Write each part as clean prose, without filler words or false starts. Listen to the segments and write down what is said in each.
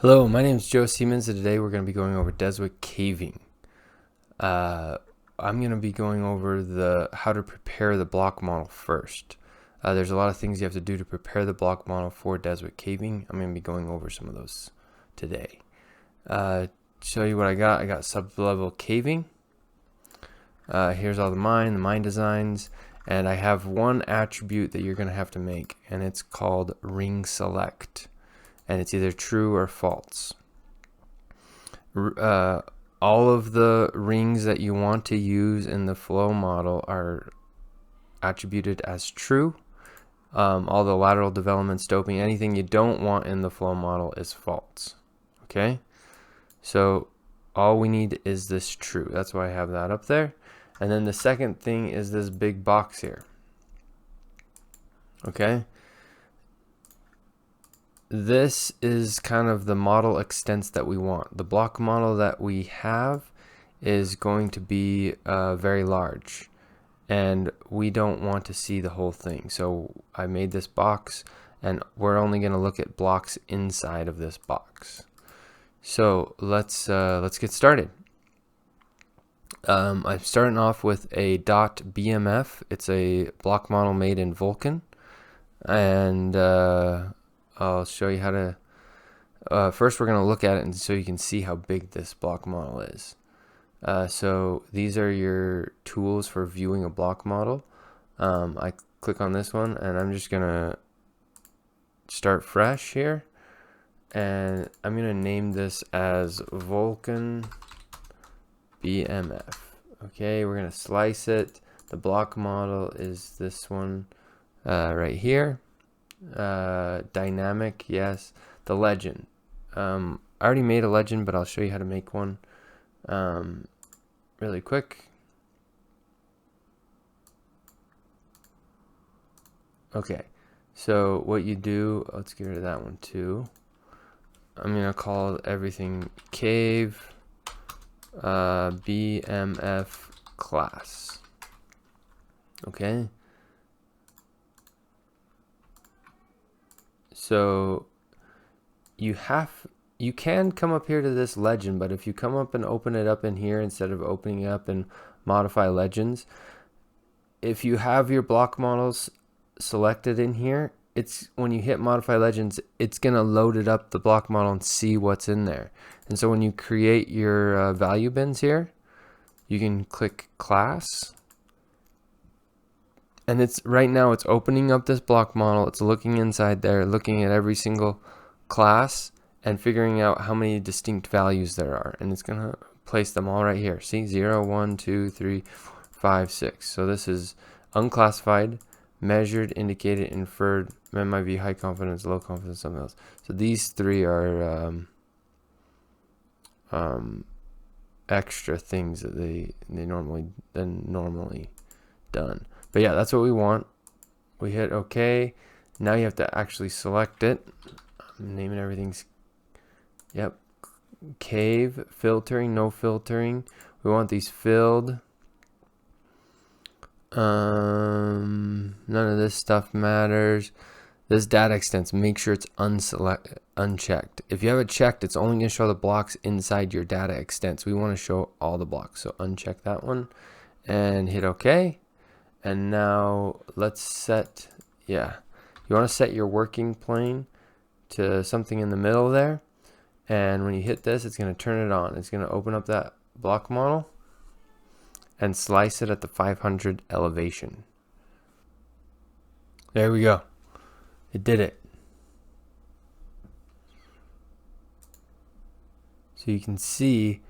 Hello, my name is Joe Siemens, and today we're going to be going over Deswik Caving. I'm going to be going over how to prepare the block model first. There's a lot of things you have to do to prepare the block model for Deswik Caving. I'm going to be going over some of those today. Show you what I got sub-level caving. Here's all the mine designs, and I have one attribute that you're going to have to make, and it's called ring select. And it's either true or false. All of the rings that you want to use in the flow model are attributed as true. All the lateral development, stoping, anything you don't want in the flow model is false. Okay, so all we need is this true. That's why I have that up there. And then the second thing is this big box here. Okay, this is kind of the model extents that we want. The block model that we have is going to be very large, and we don't want to see the whole thing. So I made this box, and we're only going to look at blocks inside of this box. So let's get started. I'm starting off with a .bmf. It's a block model made in Vulkan, and I'll show you how to, first we're going to look at it and so you can see how big this block model is. So these are your tools for viewing a block model. I click on this one, and I'm just going to start fresh here, and I'm going to name this as Vulkan BMF. Okay, we're going to slice it. The block model is this one right here. Dynamic, yes. The legend, I already made a legend, but I'll show you how to make one really quick. Okay, so what you do, let's get rid of that one too. I'm gonna call everything cave BMF class. Okay, so you can come up here to this legend, but if you come up and open it up in here instead of opening it up and modify legends, if you have your block models selected in here, it's when you hit modify legends, it's gonna load it up the block model and see what's in there. And so when you create your value bins here, you can click class, and it's right now it's opening up this block model. It's looking inside there, looking at every single class and figuring out how many distinct values there are, and it's gonna place them all right here. See, 0, 1, 2, 3, 4, 5, 6. So this is unclassified, measured, indicated, inferred, MIV, high confidence, low confidence, something else. So these three are extra things that they normally done. But yeah, that's what we want. We hit OK. Now you have to actually select it. I'm naming everything's, yep, cave, filtering, no filtering. We want these filled. None of this stuff matters. This data extents, make sure it's unchecked. If you have it checked, it's only going to show the blocks inside your data extents. We want to show all the blocks, so uncheck that one and hit OK. And now let's set, yeah, you want to set your working plane to something in the middle there, and when you hit this, it's going to turn it on. It's going to open up that block model and slice it at the 500 elevation. There we go. It did it. So you can see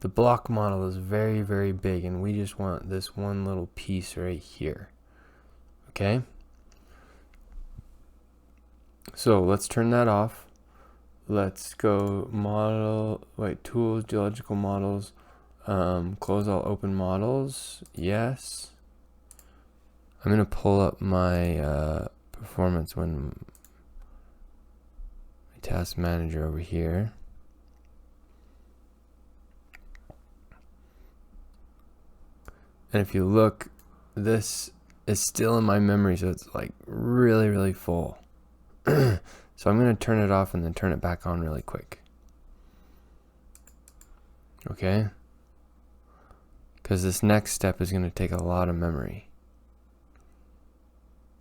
the block model is very, very big, and we just want this one little piece right here. Okay, so let's turn that off. Let's go tools, geological models, close all open models. Yes, I'm gonna pull up my performance when my task manager over here. And if you look, this is still in my memory, so it's like really, really full. So I'm going to turn it off and then turn it back on really quick. Okay? Because this next step is going to take a lot of memory.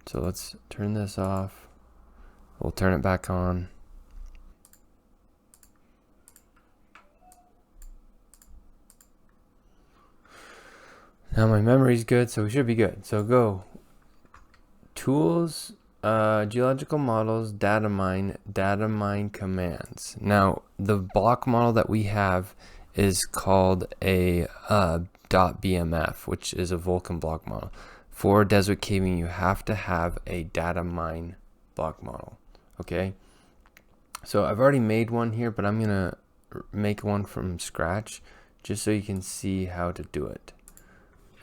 So let's turn this off. We'll turn it back on. Now my memory's good, so we should be good. So go Tools, Geological Models, Data Mine commands. Now the block model that we have is called a .bmf, which is a Vulkan block model. For Deswik Caving, you have to have a data mine block model. Okay, so I've already made one here, but I'm gonna make one from scratch just so you can see how to do it.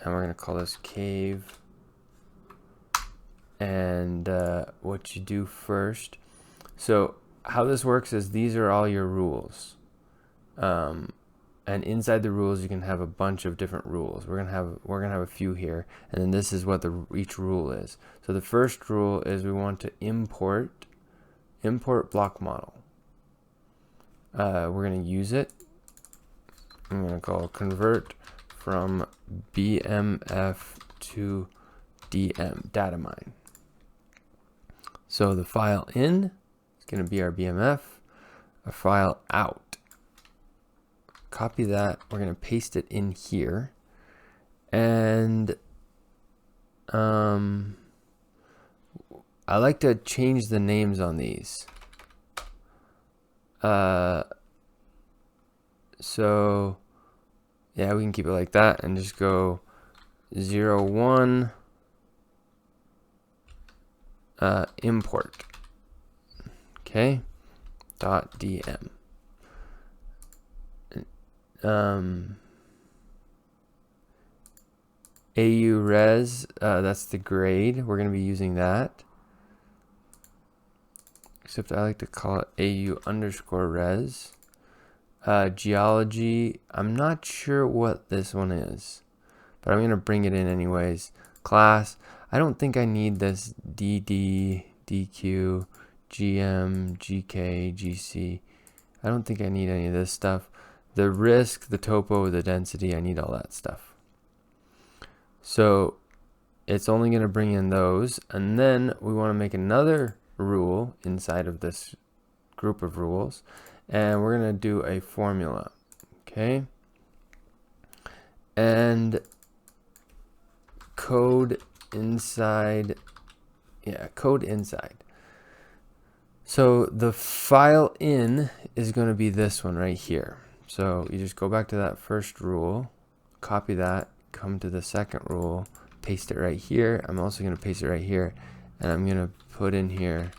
And we're gonna call this cave. And what you do first, so how this works is these are all your rules, and inside the rules you can have a bunch of different rules. We're gonna have a few here, and then this is what each rule is. So the first rule is we want to import block model. We're gonna use it. I'm gonna call convert from BMF to DM, data mine. So the file in is going to be our BMF, a file out. Copy that. We're going to paste it in here. And I like to change the names on these. So yeah, we can keep it like that and just go 01 import. Okay, .dm. AU res, that's the grade. We're going to be using that. Except I like to call it AU underscore res. Geology, I'm not sure what this one is, but I'm going to bring it in anyways. Class, I don't think I need this DD, DQ, GM, GK, GC. I don't think I need any of this stuff. The risk, the topo, the density, I need all that stuff. So it's only going to bring in those, and then we want to make another rule inside of this group of rules, and we're going to do a formula. Okay, and code inside. So the file in is going to be this one right here. So you just go back to that first rule, copy that, come to the second rule, paste it right here. I'm also going to paste it right here, and I'm going to put in here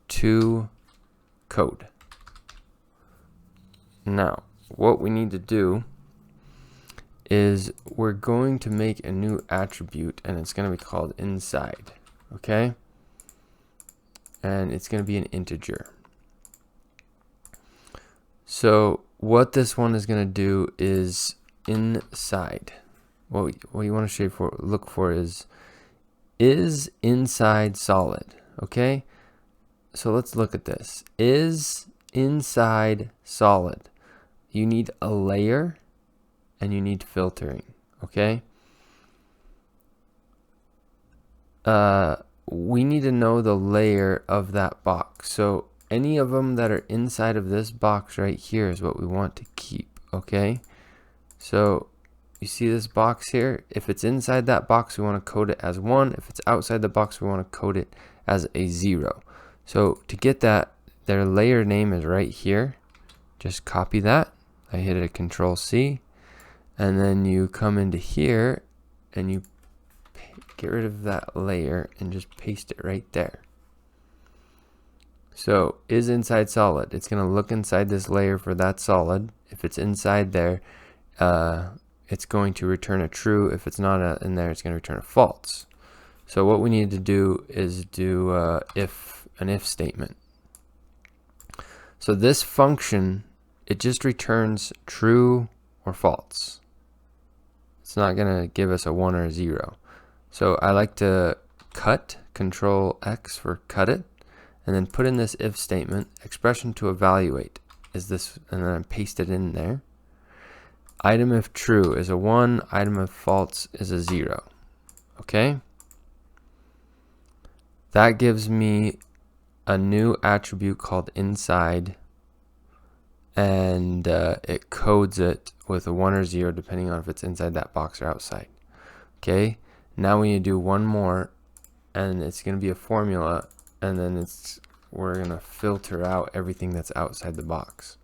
to code. Now what we need to do is we're going to make a new attribute, and it's going to be called inside. Okay, and it's going to be an integer. So what this one is going to do is inside. What you want to look for is inside solid. Okay, so let's look at this. Is inside solid. You need a layer and you need filtering. Okay, we need to know the layer of that box. So any of them that are inside of this box right here is what we want to keep. Okay, so you see this box here? If it's inside that box, we want to code it as 1. If it's outside the box, we want to code it as a 0. So to get that, their layer name is right here. Just copy that. I hit a Control C, and then you come into here and you get rid of that layer and just paste it right there. So is inside solid. It's going to look inside this layer for that solid. If it's inside there, it's going to return a true. If it's not in there, it's going to return a false. So what we need to do is do an if statement. So this function, it just returns true or false. It's not going to give us a 1 or a 0. So I like to cut, Control X for cut it, and then put in this if statement, expression to evaluate is this, and then paste it in there. Item if true is a 1, item if false is a 0. Okay? That gives me a new attribute called inside, and it codes it with a 1 or 0 depending on if it's inside that box or outside. Okay? Now we need to do one more, and it's going to be a formula, and then we're going to filter out everything that's outside the box.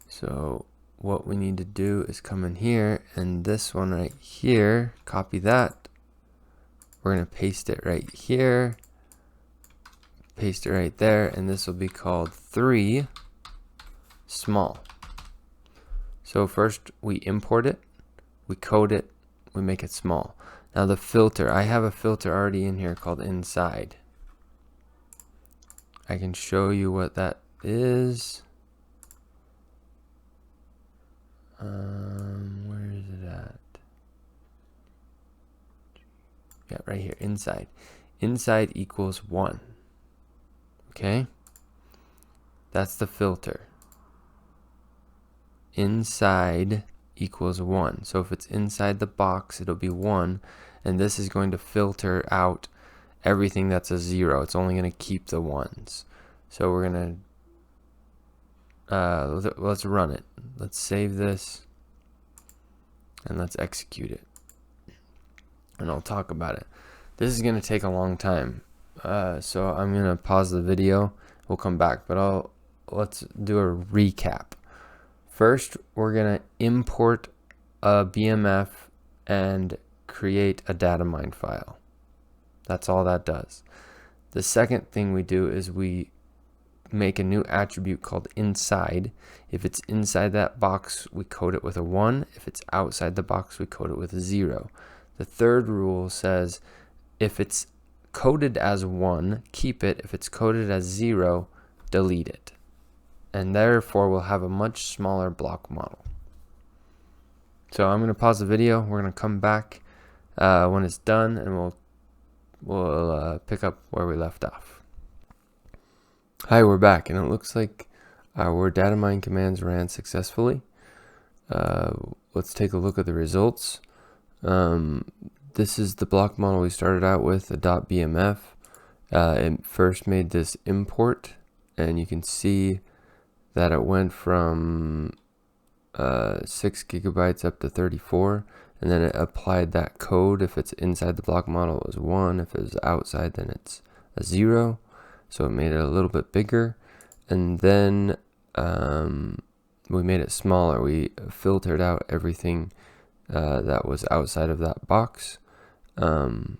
So what we need to do is come in here, and this one right here, copy that. We're going to paste it right here, paste it right there, and this will be called 3 small. So first we import it, we code it, we make it small. Now the filter, I have a filter already in here called inside. I can show you what that is. Where is it at? Yeah, right here, inside. Inside equals 1. Okay? That's the filter. Inside equals 1. So if it's inside the box, it'll be 1. And this is going to filter out everything that's a 0. It's only going to keep the 1s. So we're going to, let's run it. Let's save this. And let's execute it. And I'll talk about it. This is going to take a long time. So I'm going to pause the video. We'll come back. But let's do a recap. First, we're going to import a BMF and create a data mine file. That's all that does. The second thing we do is we make a new attribute called inside. If it's inside that box, we code it with a 1. If it's outside the box, we code it with a 0. The third rule says if it's coded as 1, keep it. If it's coded as 0, delete it. And therefore we'll have a much smaller block model. So I'm going to pause the video. We're going to come back when it's done, and we'll pick up where we left off. Hi, we're back, and it looks like our data mine commands ran successfully. Let's take a look at the results. This is the block model we started out with, the .bmf. It first made this import, and you can see that it went from 6 gigabytes up to 34, and then it applied that code. If it's inside the block model, it was 1. If it was outside, then it's a 0. So it made it a little bit bigger, and then we made it smaller. We filtered out everything that was outside of that box, and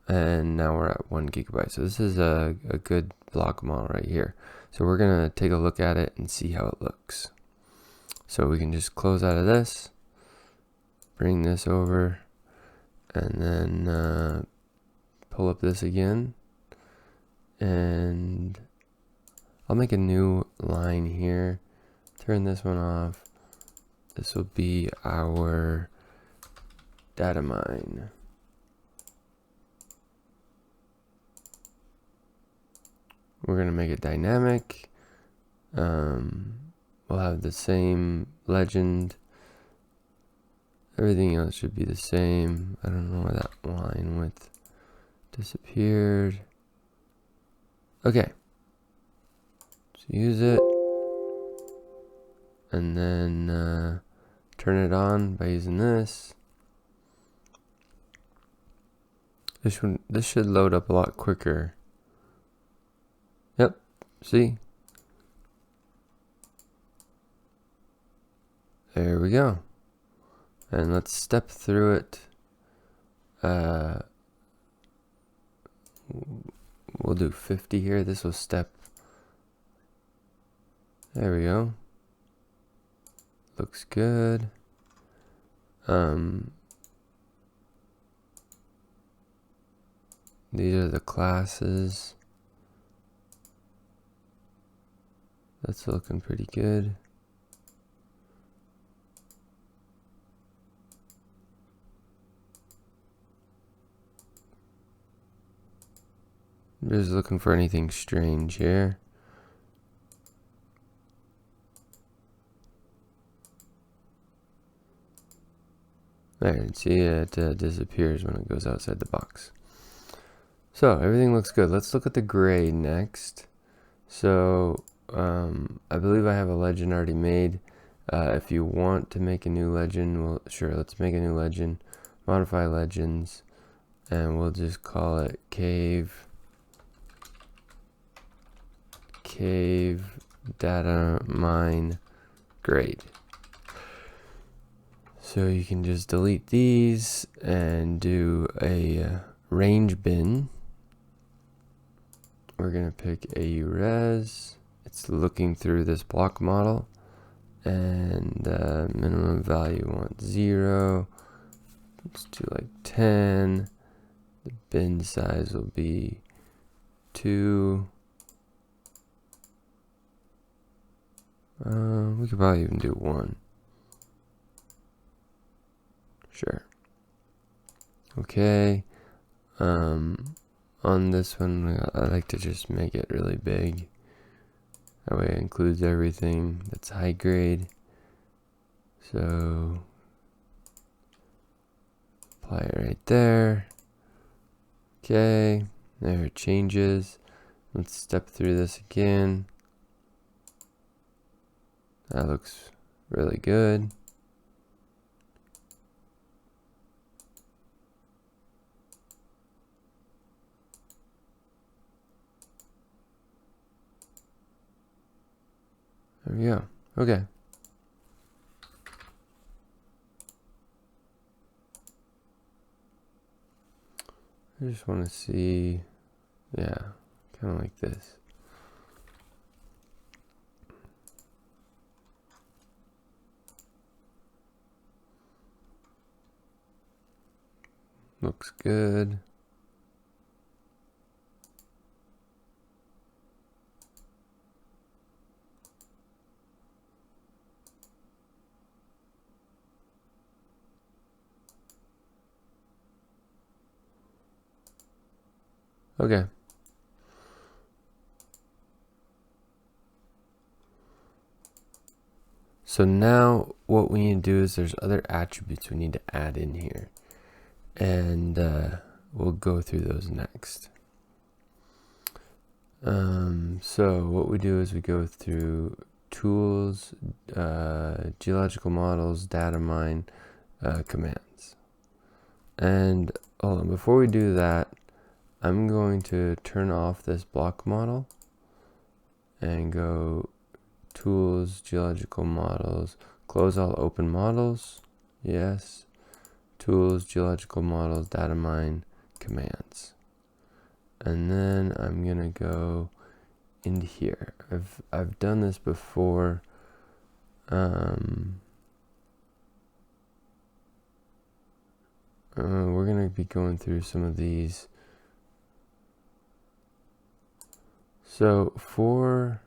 now we're at 1 gigabyte. So this is a good block model right here. So we're gonna take a look at it and see how it looks. So we can just close out of this, bring this over, and then pull up this again, and I'll make a new line here, turn this one off. This will be our data mine. We're going to make it dynamic. We'll have the same legend. Everything else should be the same. I don't know where that line width disappeared. Okay. So use it. And then turn it on by using this. This should load up a lot quicker. Yep, see? There we go. And let's step through it. We'll do 50 here. This will step. There we go. Looks good. These are the classes. That's looking pretty good. I'm just looking for anything strange here. There, see it disappears when it goes outside the box. So everything looks good. Let's look at the grade next. So I believe I have a legend already made. If you want to make a new legend, well, sure, let's make a new legend. Modify legends, and we'll just call it cave data mine grade. So you can just delete these and do a range bin. We're gonna pick AURes. It's looking through this block model, and minimum value we want 0. Let's do like 10. The bin size will be 2. We could probably even do 1. Sure. Okay. On this one, I like to just make it really big. That way it includes everything that's high grade. So apply it right there. Okay, there it changes. Let's step through this again. That looks really good. There we go. Okay. I just want to see, yeah, kind of like this. Looks good. Okay. So now what we need to do is there's other attributes we need to add in here. And we'll go through those next. So what we do is we go through tools, geological models, data mine, commands. And hold on, before we do that, I'm going to turn off this block model and go tools, geological models, close all open models, yes, tools, geological models, data mine, commands. And then I'm gonna go into here. I've done this before. We're gonna be going through some of these. So for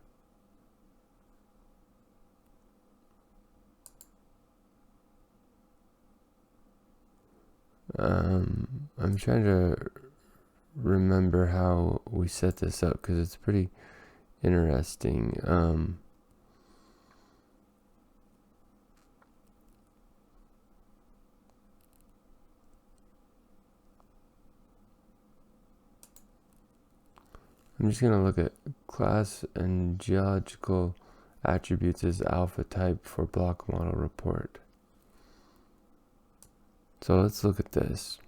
I'm trying to remember how we set this up because it's pretty interesting. I'm just going to look at class and geological attributes as alpha type for block model report. So let's look at this.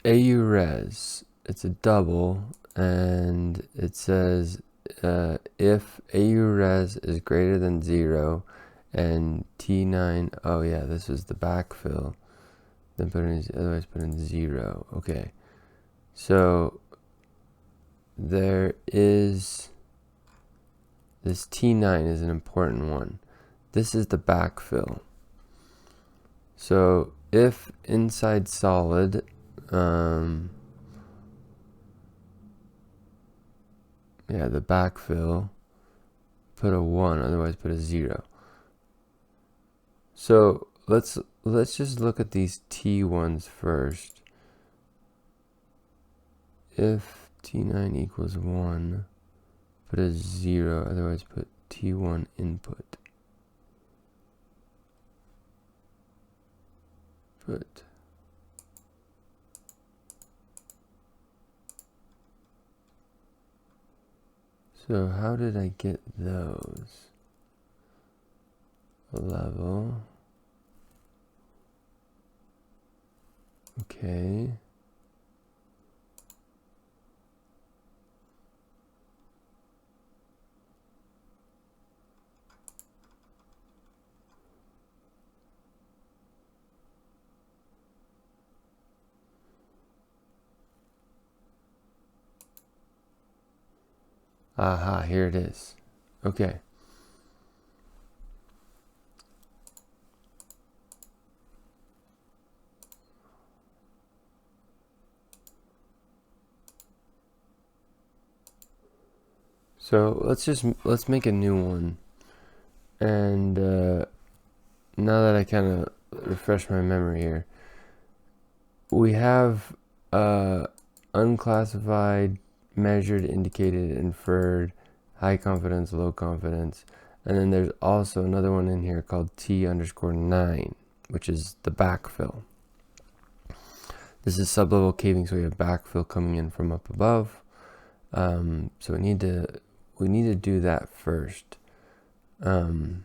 AURes, it's a double, and it says if AURes is greater than 0 and T9, oh yeah, this is the backfill, then put in, otherwise put in 0. Okay, so there is this T9 is an important one. This is the backfill. So if inside solid, yeah, the backfill, put a 1, otherwise put a 0. So let's just look at these T1s first. If T9 equals 1, put a 0, otherwise put T1 input. input. So how did I get those? Level. Okay. Aha, here it is. Okay. So let's make a new one. And now that I kind of refresh my memory here, we have unclassified, measured, indicated, inferred, high confidence, low confidence, and then there's also another one in here called T_9, which is the backfill. This is sublevel caving, so we have backfill coming in from up above. So we need to do that first. And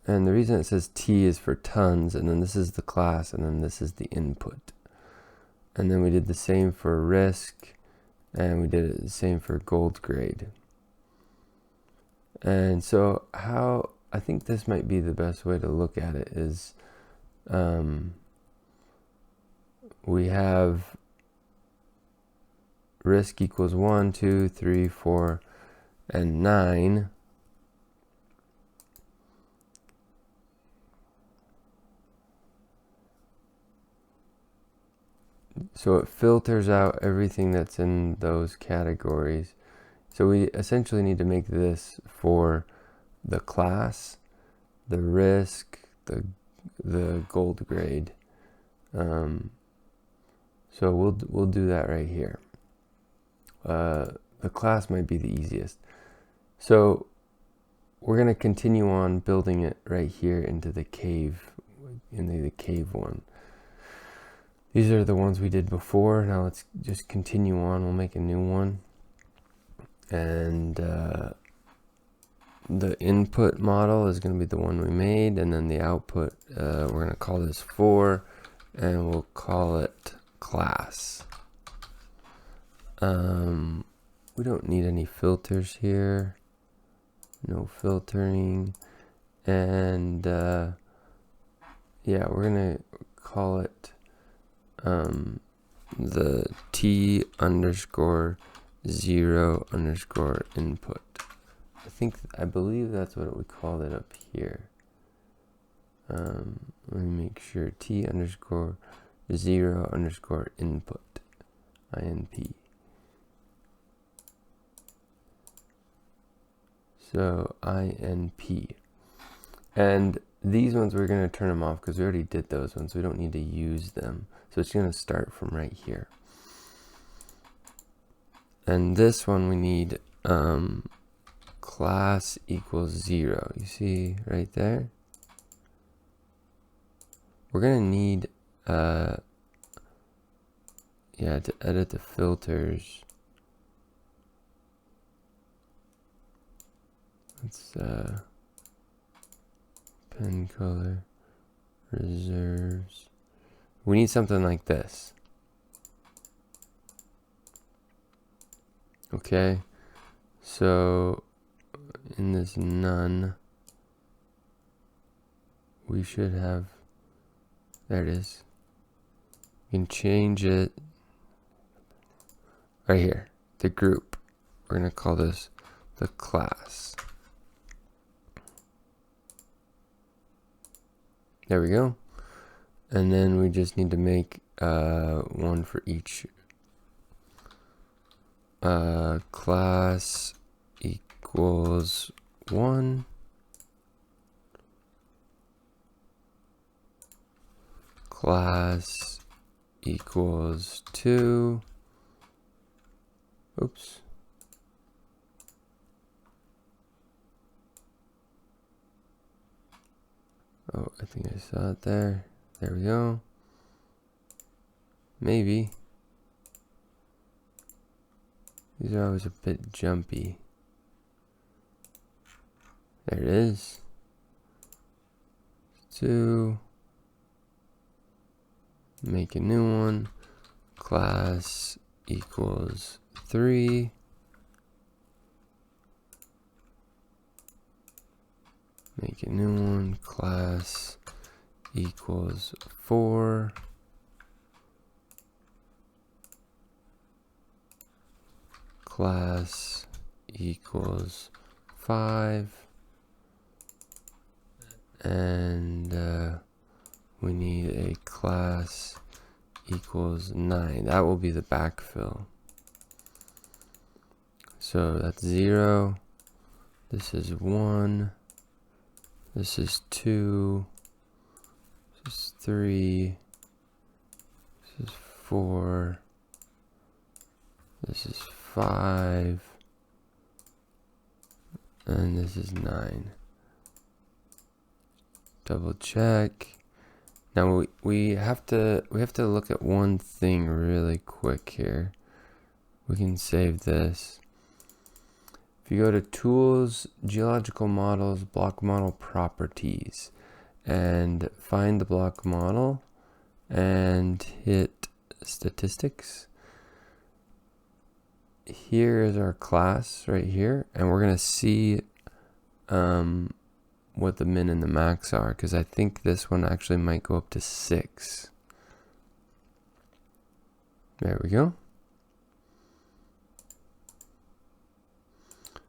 the reason it says T is for tons, and then this is the class, and then this is the input. And then we did the same for risk, and we did the same for gold grade. And so I think this might be the best way to look at it is, we have risk equals 1, 2, 3, 4, and 9. So it filters out everything that's in those categories. So we essentially need to make this for the class, the risk, the gold grade. So we'll do that right here. The class might be the easiest. So we're going to continue on building it right here into the cave, into the cave one. These are the ones we did before. Now let's just continue on. We'll make a new one. And the input model is going to be the one we made. And then the output, we're going to call this 4. And we'll call it class. We don't need any filters here. No filtering. And yeah, we're going to call it the T_0_ input. I believe that's what we called it up here. Let me make sure. T_0_ input, INP. So INP. And these ones we're going to turn them off because we already did those ones. We don't need to use them. So it's going to start from right here. And this one we need class equals 0. You see right there? We're going to need to edit the filters. Let's pen color, reserves. We need something like this. Okay, so in this none, we should have, there it is. You can change it right here, the group. We're going to call this the class. There we go. And then we just need to make one for each. Class equals 1. Class equals 2. Oops. Oh, I think I saw it there. There we go. Maybe. These are always a bit jumpy. There it is. 2. Make a new one. Class equals 3. Make a new one. Class equals 4. Class equals 5. And we need a class equals 9. That will be the backfill. So that's 0. This is 1. This is 2. This is 3. This is 4. This is 5. And this is 9. Double check. Now we have to look at one thing really quick here. We can save this. If you go to Tools, Geological Models, Block Model Properties, and find the block model and hit Statistics. Here is our class right here, and we're gonna see what the min and the max are, because I think this one actually might go up to 6. There we go.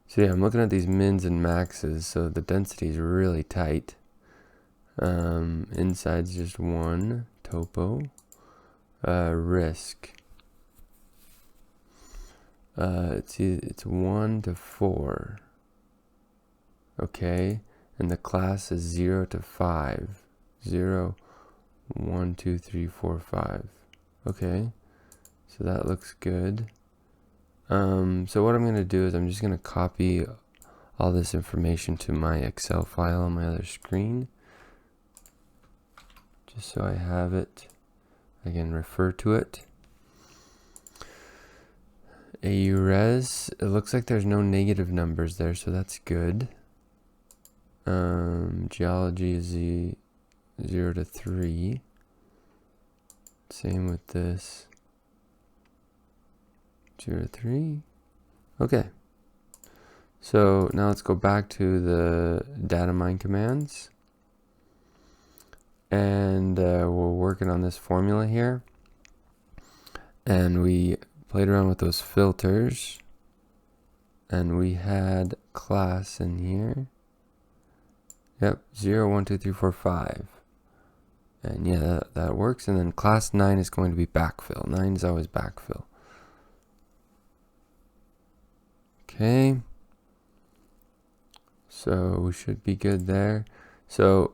So yeah, I'm looking at these mins and maxes, so the density is really tight. Inside's just 1 topo. Risk. It's 1 to 4. Okay. And the class is 0 to 5. 0, 1, 2, 3, 4, 5. Okay, so that looks good. So what I'm going to do is I'm just going to copy all this information to my Excel file on my other screen. Just so I have it. I can refer to it. AURes, it looks like there's no negative numbers there, so that's good. Geology is 0 to 3. Same with this. 0 to 3. Okay. So now let's go back to the data mine commands. And we're working on this formula here. And we played around with those filters. And we had class in here. Yep, 0, 1, 2, 3, 4, 5. And yeah, that works. And then class 9 is going to be backfill. 9 is always backfill. Okay. So we should be good there. So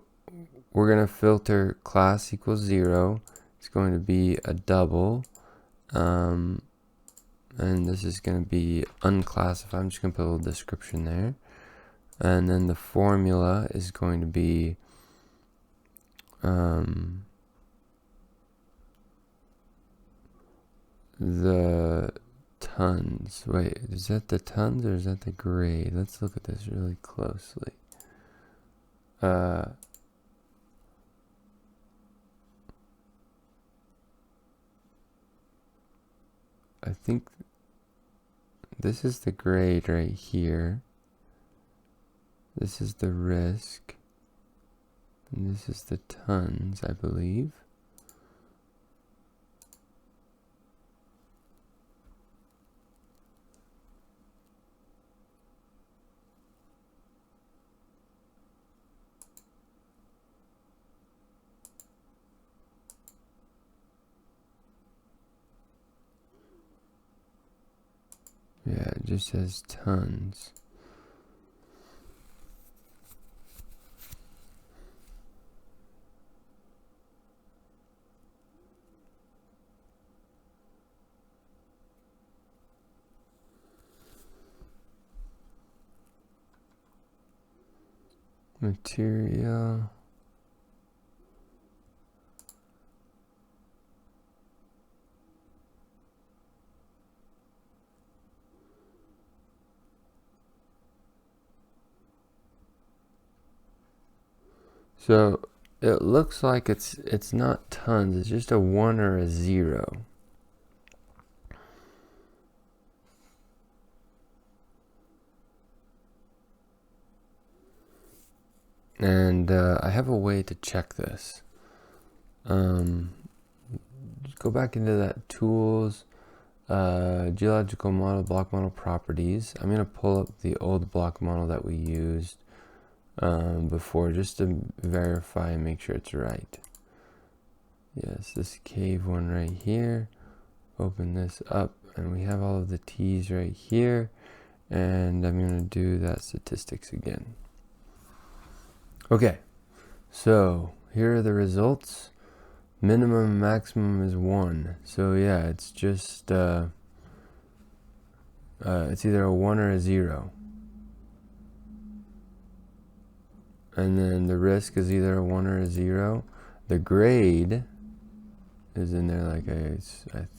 we're going to filter class equals 0. It's going to be a double. And this is going to be unclassified. I'm just going to put a little description there. And then the formula is going to be the tons. Wait, is that the tons or is that the grade? Let's look at this really closely. I think this is the grade right here. This is the risk. And this is the tons, I believe. Yeah, it just says tons. Material. So it looks like it's not tons, it's just a 1 or a 0. And I have a way to check this. Just go back into that tools, geological model, block model properties. I'm going to pull up the old block model that we used before, just to verify and make sure it's right. Yes, this cave one right here. Open this up and we have all of the T's right here. And I'm going to do that statistics again. Okay, so here are the results. Minimum and maximum is 1. So yeah, it's just it's either a 1 or a 0. And then the risk is either a 1 or a 0. The grade is in there like I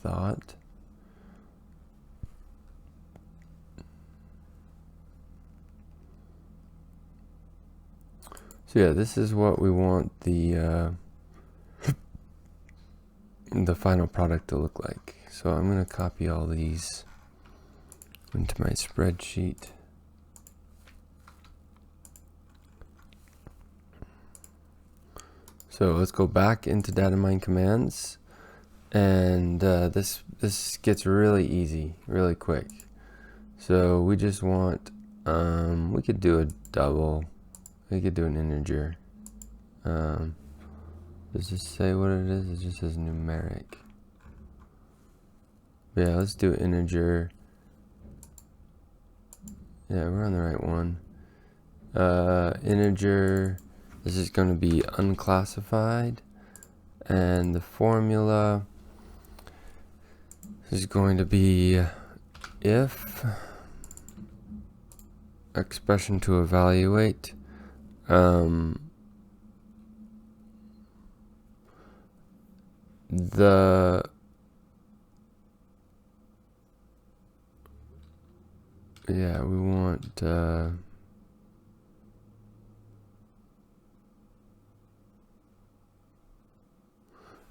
thought. So yeah, this is what we want the final product to look like. So I'm going to copy all these into my spreadsheet. So let's go back into data mine commands, and this gets really easy, really quick. So we just want, we could do a double, we could do an integer. Does this say what it is? It just says numeric. But yeah, let's do integer. Yeah, we're on the right one. Integer, this is going to be unclassified, and the formula is going to be if expression to evaluate we want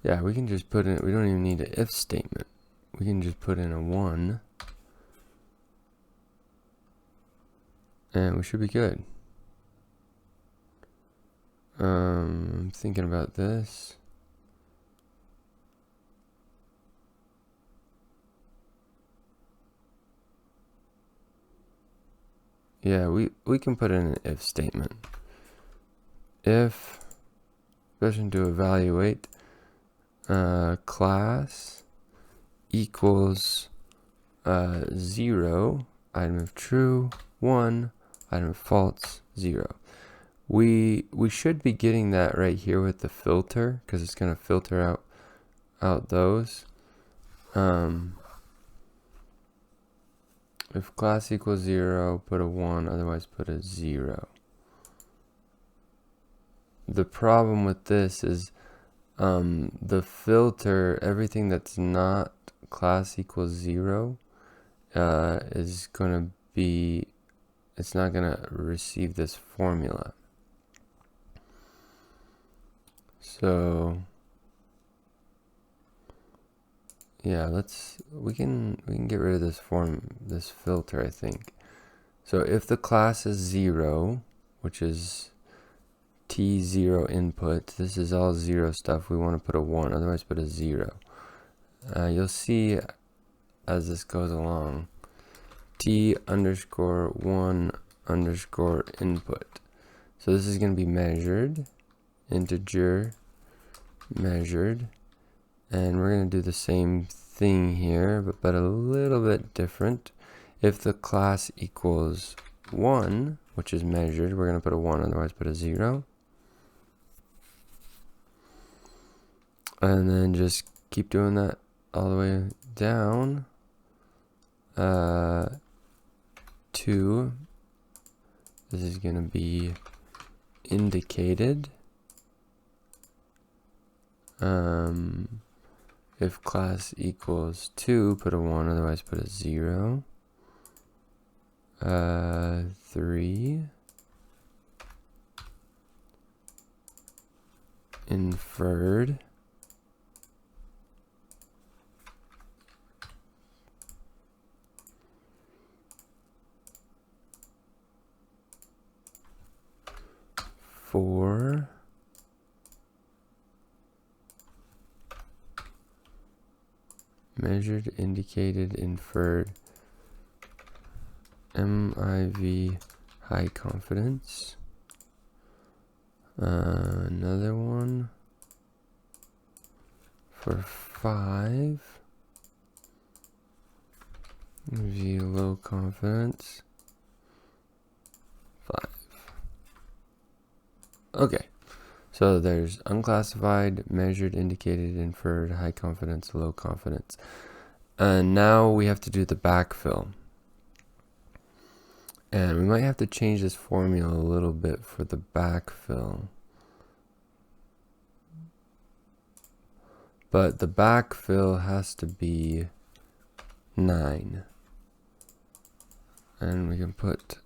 yeah, we can just put in, we don't even need an if statement. We can just put in a 1 and we should be good. I'm thinking about this. Yeah, we can put in an if statement. If expression to evaluate class equals 0, item of true, 1, item of false, 0. We should be getting that right here with the filter, because it's going to filter out those. If class equals 0, put a 1, otherwise put a 0. The problem with this is the filter, everything that's not class equals 0 is going to be, it's not going to receive this formula. So yeah, we can get rid of this filter, I think. So if the class is 0, which is T0 input, this is all 0 stuff, we want to put a 1, otherwise put a 0. You'll see as this goes along, T_1_ input. So this is going to be measured, integer measured, and we're going to do the same thing here, but a little bit different. If the class equals 1, which is measured, we're going to put a 1, otherwise put a 0. And then just keep doing that all the way down. 2, this is going to be indicated. If class equals 2, put a 1, otherwise put a 0. 3. inferred for measured, indicated, inferred, MIV high confidence. Another one for 5 V low confidence 5. Okay, so there's unclassified, measured, indicated, inferred, high confidence, low confidence. And now we have to do the backfill. And we might have to change this formula a little bit for the backfill. But the backfill has to be 9. And we can put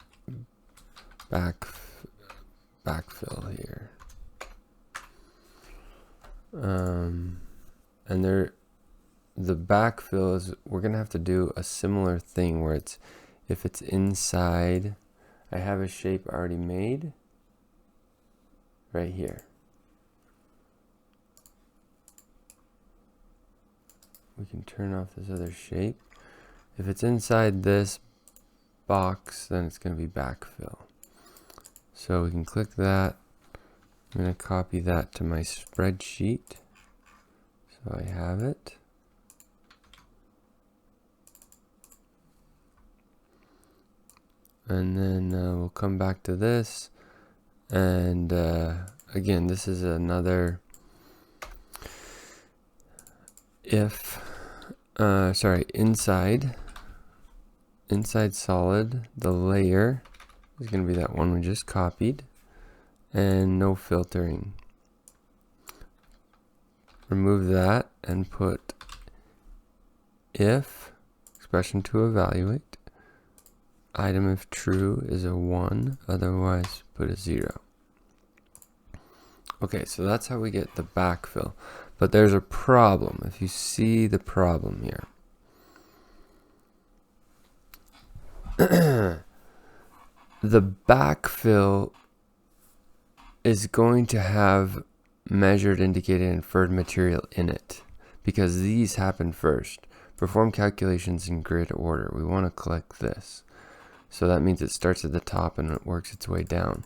backfill here. And the backfill is, we're gonna have to do a similar thing where it's, if it's inside, I have a shape already made right here. We can turn off this other shape. If it's inside this box, then it's going to be backfill. So we can click that. I'm going to copy that to my spreadsheet. So I have it. And then we'll come back to this. And again, this is another if, inside solid, the layer is going to be that one we just copied, and no filtering. Remove that and put if, expression to evaluate, item if true is a 1, otherwise put a 0. Okay, so that's how we get the backfill. But there's a problem. If you see the problem here. The backfill is going to have measured, indicated, inferred material in it, because these happen first. Perform calculations in grid order. We want to click this. So that means it starts at the top and it works its way down.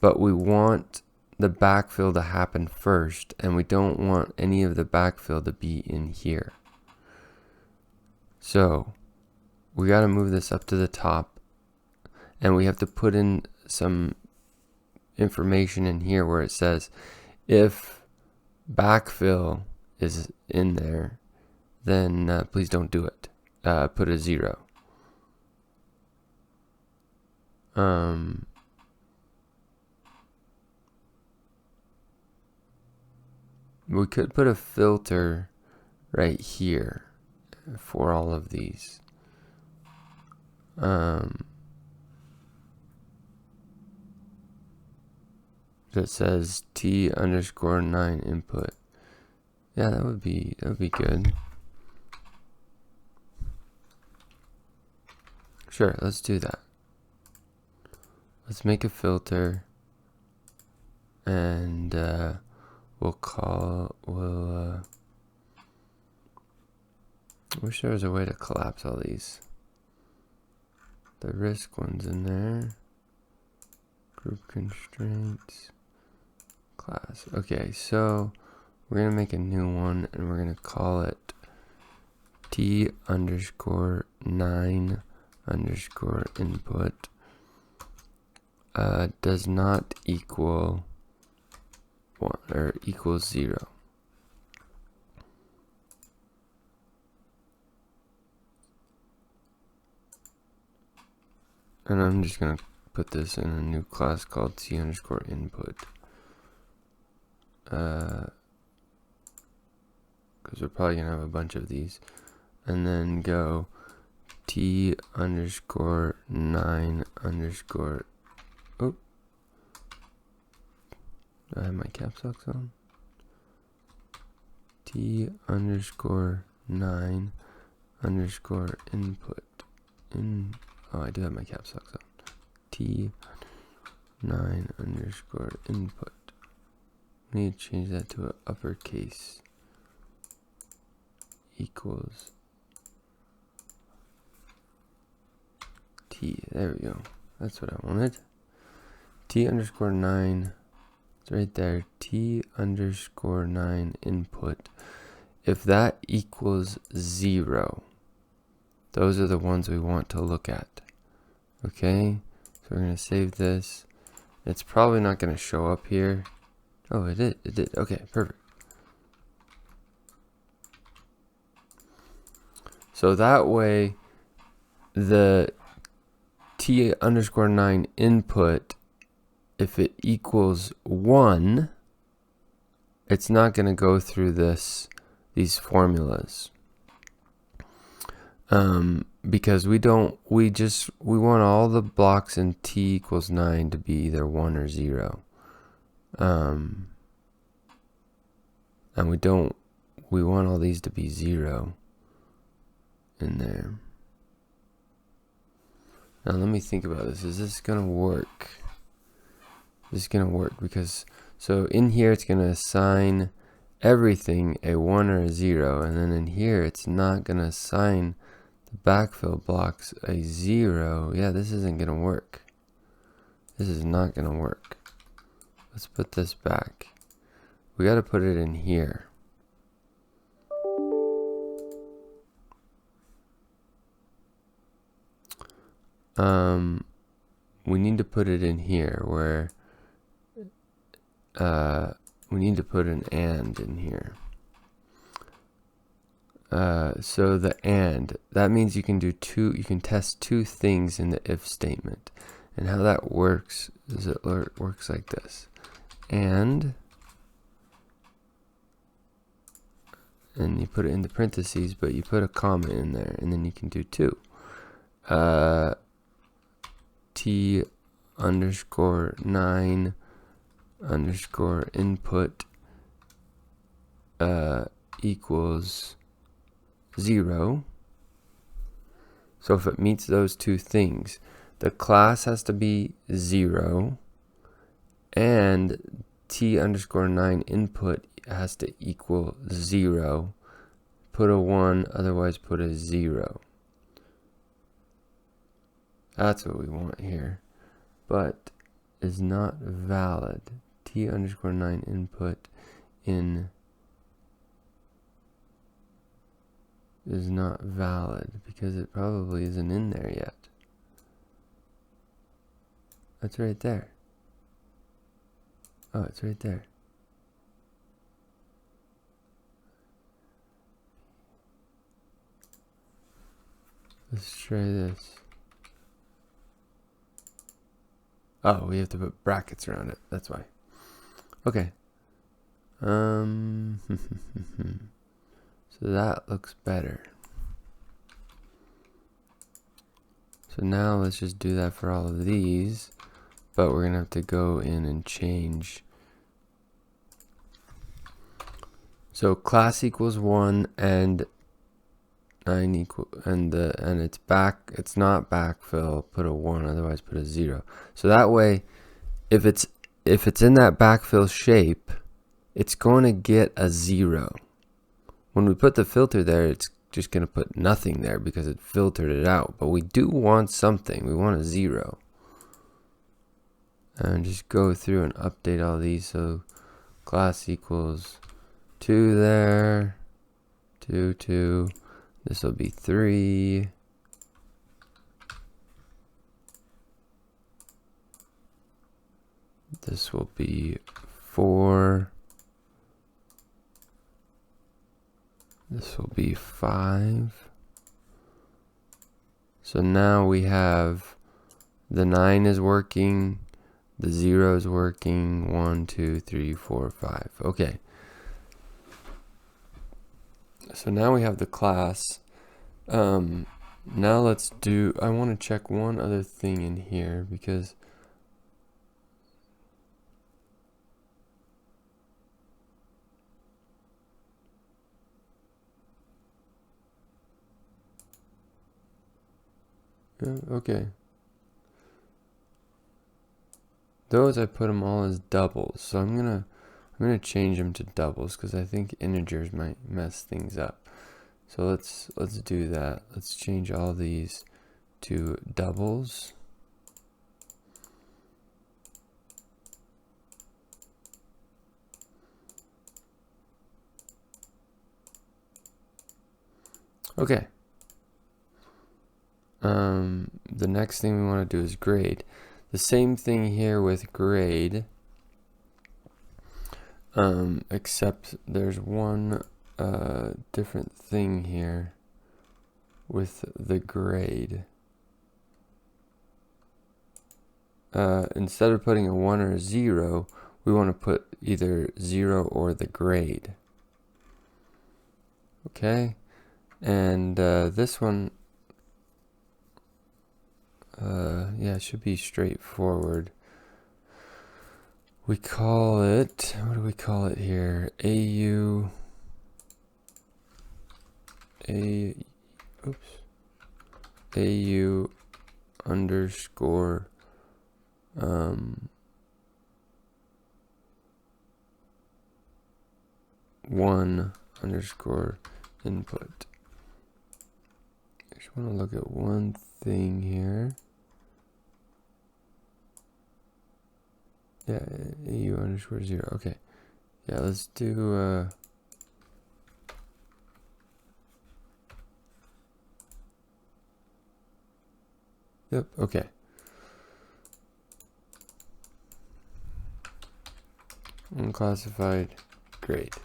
But we want the backfill to happen first, and we don't want any of the backfill to be in here. So we got to move this up to the top, and we have to put in some information in here where it says if backfill is in there, then please don't do it. Put a 0. We could put a filter right here for all of these. That says T_9 input. Yeah, that would be good. Sure, let's do that. Let's make a filter, and wish there was a way to collapse all these. The risk one's in there. Group constraints. Class. Okay, so we're going to make a new one, and we're going to call it T_9_input does not equal 1 or equals 0. And I'm just going to put this in a new class called T_input. Because we're probably going to have a bunch of these. And then go T_9_. Oh, do I have my caps lock on? T underscore 9 underscore input in, oh, I do have my caps lock on. T 9 underscore input. We need to change that to an uppercase equals T. There we go. That's what I wanted. T underscore 9. It's right there. T underscore 9 input. If that equals 0, those are the ones we want to look at. Okay, so we're going to save this. It's probably not going to show up here. Oh, it did. It did. Okay, perfect. So that way, the T underscore 9 input, if it equals 1, it's not going to go through these formulas. Because we want all the blocks in T equals 9 to be either 1 or 0. And we want all these to be 0 in there. Now let me think about this. Is this gonna work? This is gonna work because, so in here it's gonna assign everything a 1 or a 0, and then in here it's not gonna assign the backfill blocks a 0. Yeah, this isn't gonna work. This is not gonna work. Let's put this back. We gotta put it in here. We need to put it in here where we need to put an AND in here. So the AND, that means you can test two things in the if statement. And how that works is it works like this. And you put it in the parentheses, but you put a comma in there, and then you can do 2. T underscore 9 underscore input equals 0. So if it meets those two things, the class has to be 0, and T underscore 9 input has to equal 0. Put a 1, otherwise put a 0. That's what we want here, but is not valid. T underscore 9 input in is not valid because it probably isn't in there yet. That's right there. Oh, it's right there. Let's try this. Oh, we have to put brackets around it. That's why. Okay. So that looks better. So now let's just do that for all of these, but we're gonna have to go in and change. So class equals 1 and 9 equal, and it's not backfill, put a 1, otherwise put a 0. So that way, if it's in that backfill shape, it's going to get a 0. When we put the filter there, it's just going to put nothing there because it filtered it out. But we do want something. We want a 0. And just go through and update all these. So class equals 2 there, 2, 2. This will be 3. This will be 4. This will be 5. So now we have the 9 is working, the 0 is working, 1, 2, 3, 4, 5. Okay. So now we have the class. Now let's do, I want to check one other thing in here because Yeah, okay. Those I put them all as doubles, so I'm gonna change them to doubles because I think integers might mess things up. So let's do that. Let's change all these to doubles. Okay. The next thing we want to do is grade. The same thing here with grade, except there's one different thing here with the grade. Instead of putting a 1 or a 0, we want to put either 0 or the grade. Okay, and this one, yeah, it should be straightforward. We call it, what do we call it here? AU underscore one underscore input. I just want to look at one thing here. Yeah, AU underscore 0. Okay. Yeah, let's do yep, okay. Unclassified grade.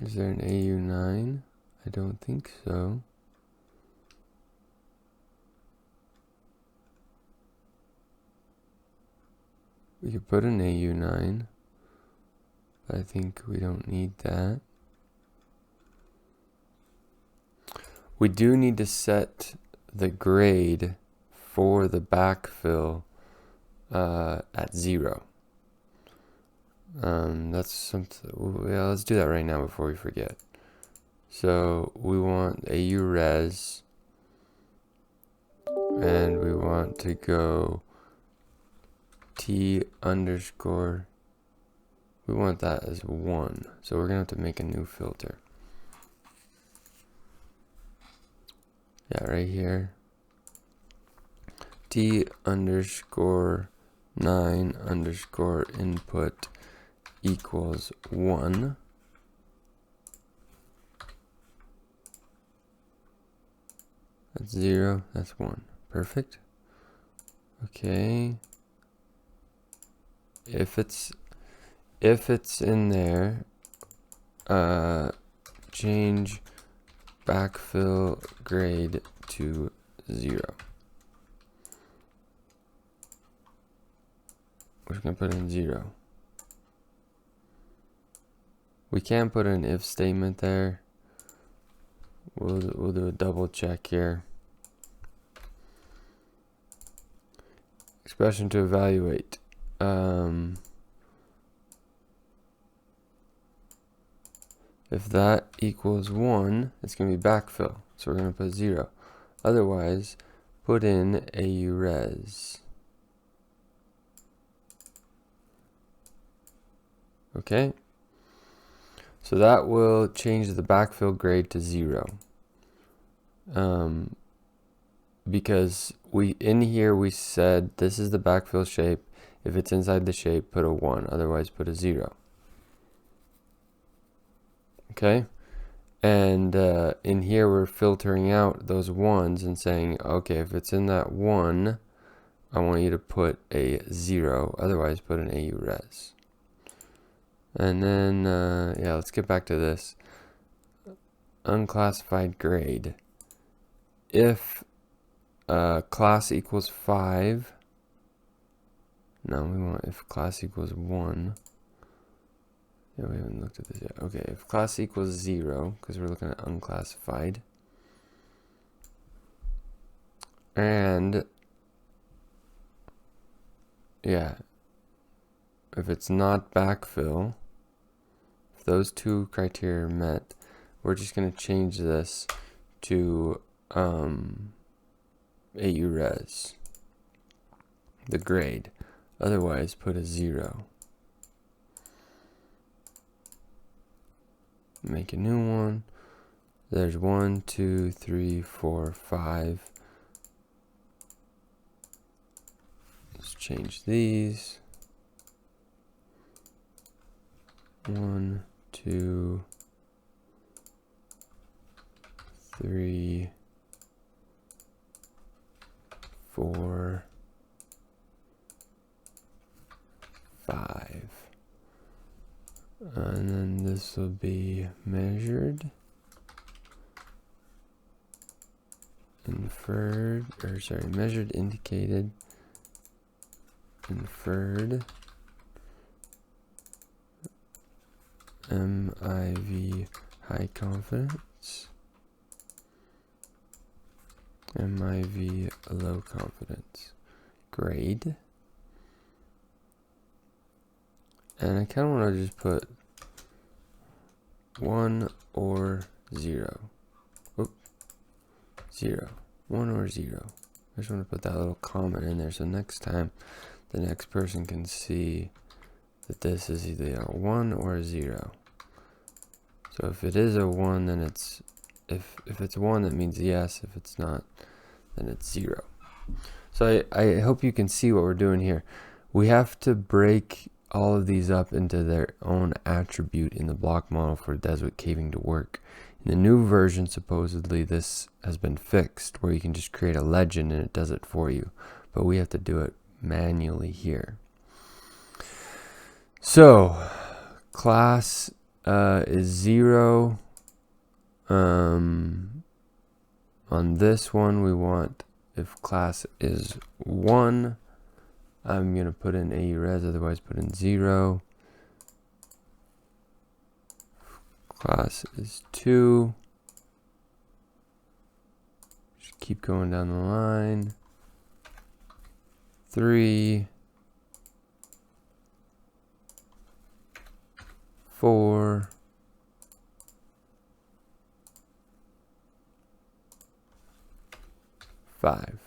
Is there an AU9? I don't think so. We could put an AU9, but I think we don't need that. We do need to set the grade for the backfill at 0. That's something. Yeah, let's do that right now before we forget. So we want AU res, and we want to go T underscore. We want that as 1, so we're gonna have to make a new filter. Yeah, right here. T underscore 9 underscore input equals 1. That's 0, that's 1. Perfect. Okay. If it's in there, change backfill grade to 0. We're just gonna put in 0. We can put an if statement there. We'll do a double check here. Expression to evaluate. If that equals 1, it's going to be backfill. So we're going to put 0. Otherwise, put in AU res. Okay. So that will change the backfill grade to 0. Because in here we said this is the backfill shape. If it's inside the shape, put a 1. Otherwise, put a 0. Okay, and in here we're filtering out those 1s and saying, okay, if it's in that 1, I want you to put a 0. Otherwise, put an AU res. And then, yeah, let's get back to this. Unclassified grade. If class equals 5, no, we want if class equals 1. Yeah, we haven't looked at this yet. Okay, if class equals 0, because we're looking at unclassified. And, yeah, if it's not backfill, if those two criteria are met, we're just going to change this to AURes, the grade. Otherwise, put a 0. Make a new one. There's 1, 2, 3, 4, 5. Let's change these. 1, 2, 3, 4, 5. And then this will be measured, inferred, or sorry, measured, indicated, inferred, MIV high confidence, MIV low confidence, grade. And I kind of want to just put 1 or 0. Oop, 0. 1 or 0. I just want to put that little comment in there so next time the next person can see that this is either a 1 or a 0. So if it is a 1, then it's, if it's 1, that means yes. If it's not, then it's 0. So I hope you can see what we're doing here. We have to break all of these up into their own attribute in the block model for Deswik Caving to work. In the new version, supposedly this has been fixed, where you can just create a legend and it does it for you. But we have to do it manually here. So, class is 0. On this one, we want, if class is 1, I'm going to put in AURes, otherwise put in 0. Class is 2. Just keep going down the line. 3. 4. 5.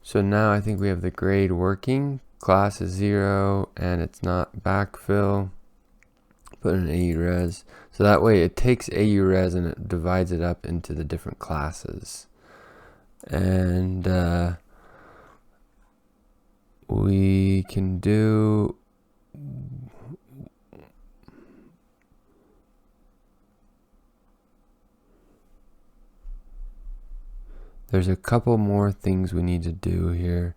So now I think we have the grade working. Class is 0 and it's not backfill. Put in AURes. So that way it takes AURes and it divides it up into the different classes. And we can do there's a couple more things we need to do here.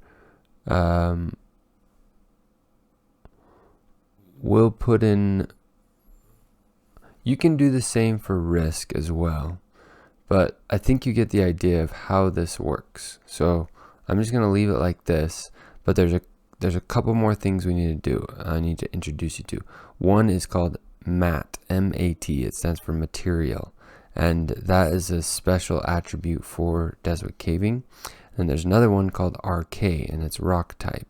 We'll put in, you can do the same for risk as well, but I think you get the idea of how this works. So I'm just going to leave it like this, but there's a couple more things we need to do. I need to introduce you to. One is called MAT, M-A-T. It stands for material. And that is a special attribute for Deswik Caving. And there's another one called RK, and it's rock type.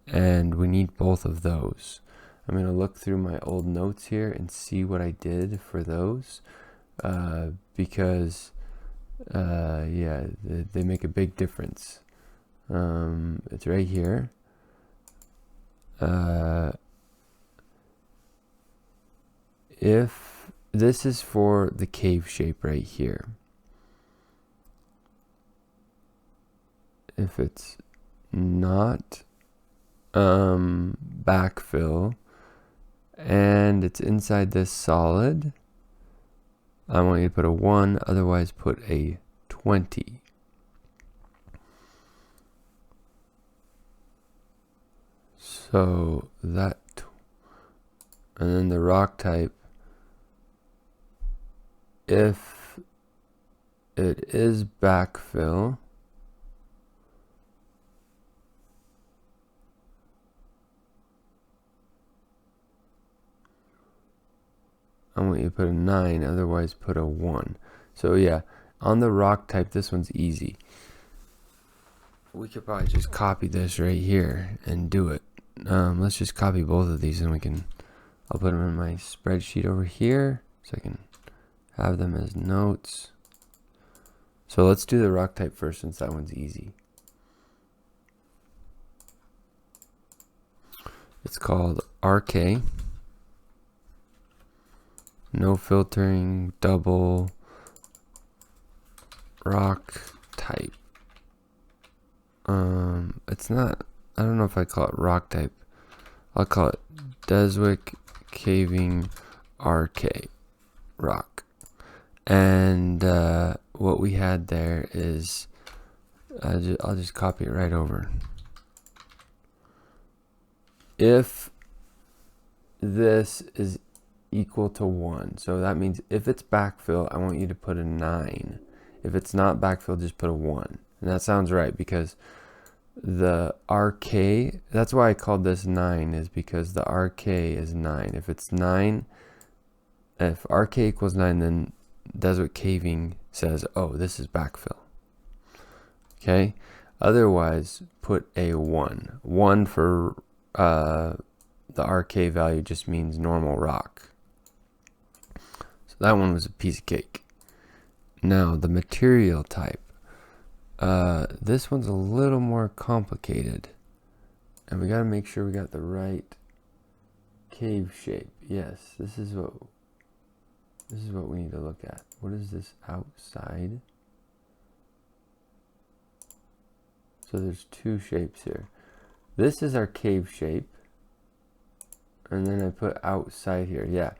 And we need both of those. I'm going to look through my old notes here and see what I did for those. Because, yeah, they make a big difference. It's right here. If this is for the cave shape right here. If it's not backfill and it's inside this solid, I want you to put a 1, otherwise put a 20. So that, and then the rock type, if it is backfill, I want you to put a 9, otherwise put a 1. So yeah, on the rock type, this one's easy. We could probably just copy this right here and do it. Let's just copy both of these and we can, I'll put them in my spreadsheet over here so I can have them as notes. So let's do the rock type first since that one's easy. It's called RK. No filtering, double rock type. It's not, I don't know if I call it rock type. I'll call it Deswik Caving RK rock. And what we had there is, I'll just copy it right over. If this is equal to 1, so that means if it's backfill, I want you to put a 9. If it's not backfill, just put a 1. And that sounds right, because the RK, that's why I called this 9, is because the RK is 9. If it's 9, if RK equals 9, then Deswik Caving says, oh, this is backfill. Okay, otherwise put a 1. 1 for the RK value just means normal rock. So that one was a piece of cake. Now the material type. This one's a little more complicated, and we got to make sure we got the right cave shape. Yes, this is what we need to look at. What is this outside? So there's two shapes here. This is our cave shape, and then I put outside here. Yeah,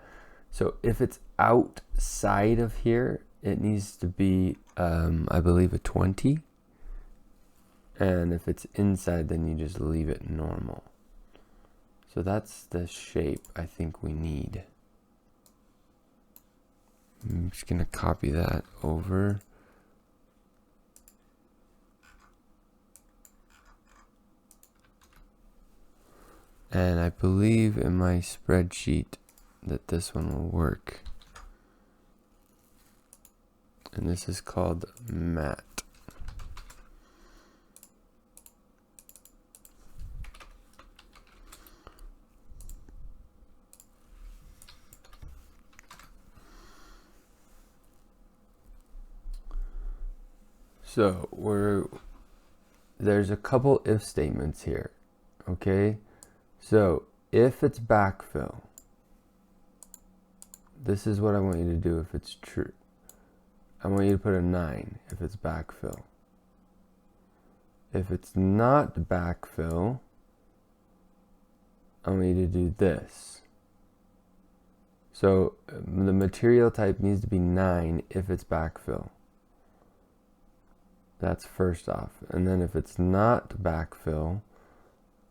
so if it's outside of here, it needs to be I believe a 20. And if it's inside, then you just leave it normal. So that's the shape I think we need. I'm just going to copy that over. And I believe in my spreadsheet that this one will work. And this is called mat. So there's a couple if statements here, okay? So if it's backfill, this is what I want you to do if it's true. I want you to put a 9 if it's backfill. If it's not backfill, I want you to do this. So the material type needs to be 9 if it's backfill. That's first off. And then if it's not backfill,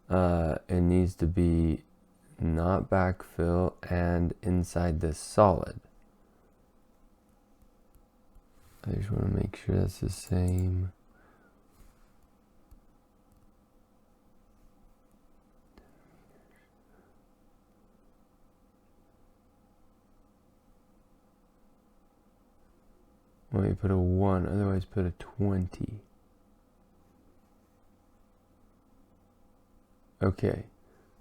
it needs to be not backfill and inside this solid. I just want to make sure that's the same. Well, you put a 1, otherwise put a 20. Okay,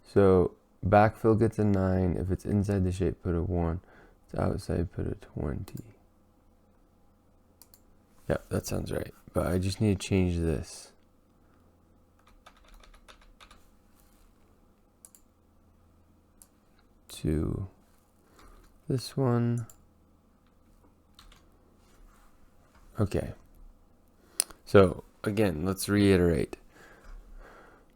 so backfill gets a 9. If it's inside the shape, put a 1. If it's outside, put a 20. Yep, that sounds right. But I just need to change this. To this one. Okay. So again, let's reiterate.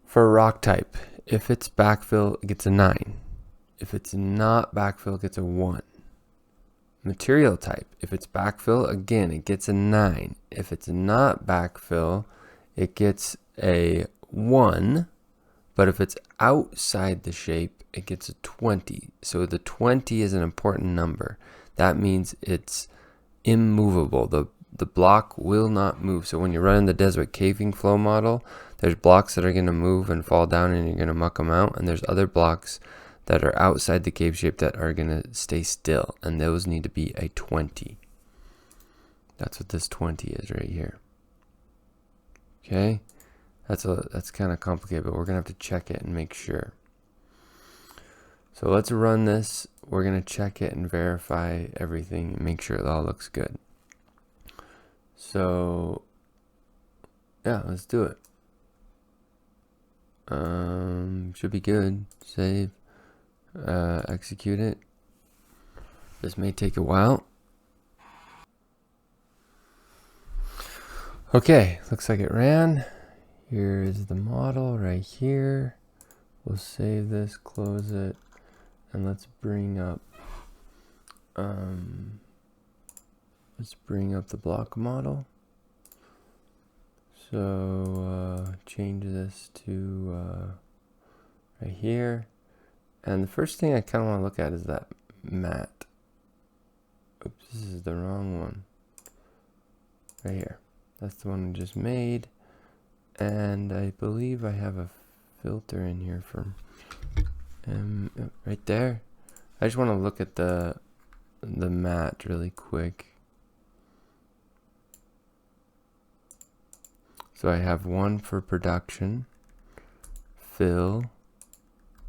For rock type, if it's backfill, it gets a 9. If it's not backfill, it gets a 1. Material type, if it's backfill, again, it gets a 9. If it's not backfill, it gets a 1. But if it's outside the shape, it gets a 20. So the 20 is an important number. That means it's immovable. The block will not move. So when you're running the Deswik Caving flow model, there's blocks that are going to move and fall down and you're going to muck them out. And there's other blocks that are outside the cave shape that are going to stay still. And those need to be a 20. That's what this 20 is right here. Okay? That's kind of complicated, but we're going to have to check it and make sure. So let's run this. We're going to check it and verify everything and make sure it all looks good. So yeah, let's do it. Should be good. Save. Execute it. This may take a while. Okay, looks like it ran. Here is the model right here. We'll save this, close it, and let's bring up the block model. So change this to right here. And the first thing I kind of want to look at is that mat. Oops, this is the wrong one. Right here. That's the one we just made. And I believe I have a filter in here from right there. I just want to look at the mat really quick. So I have one for production, fill,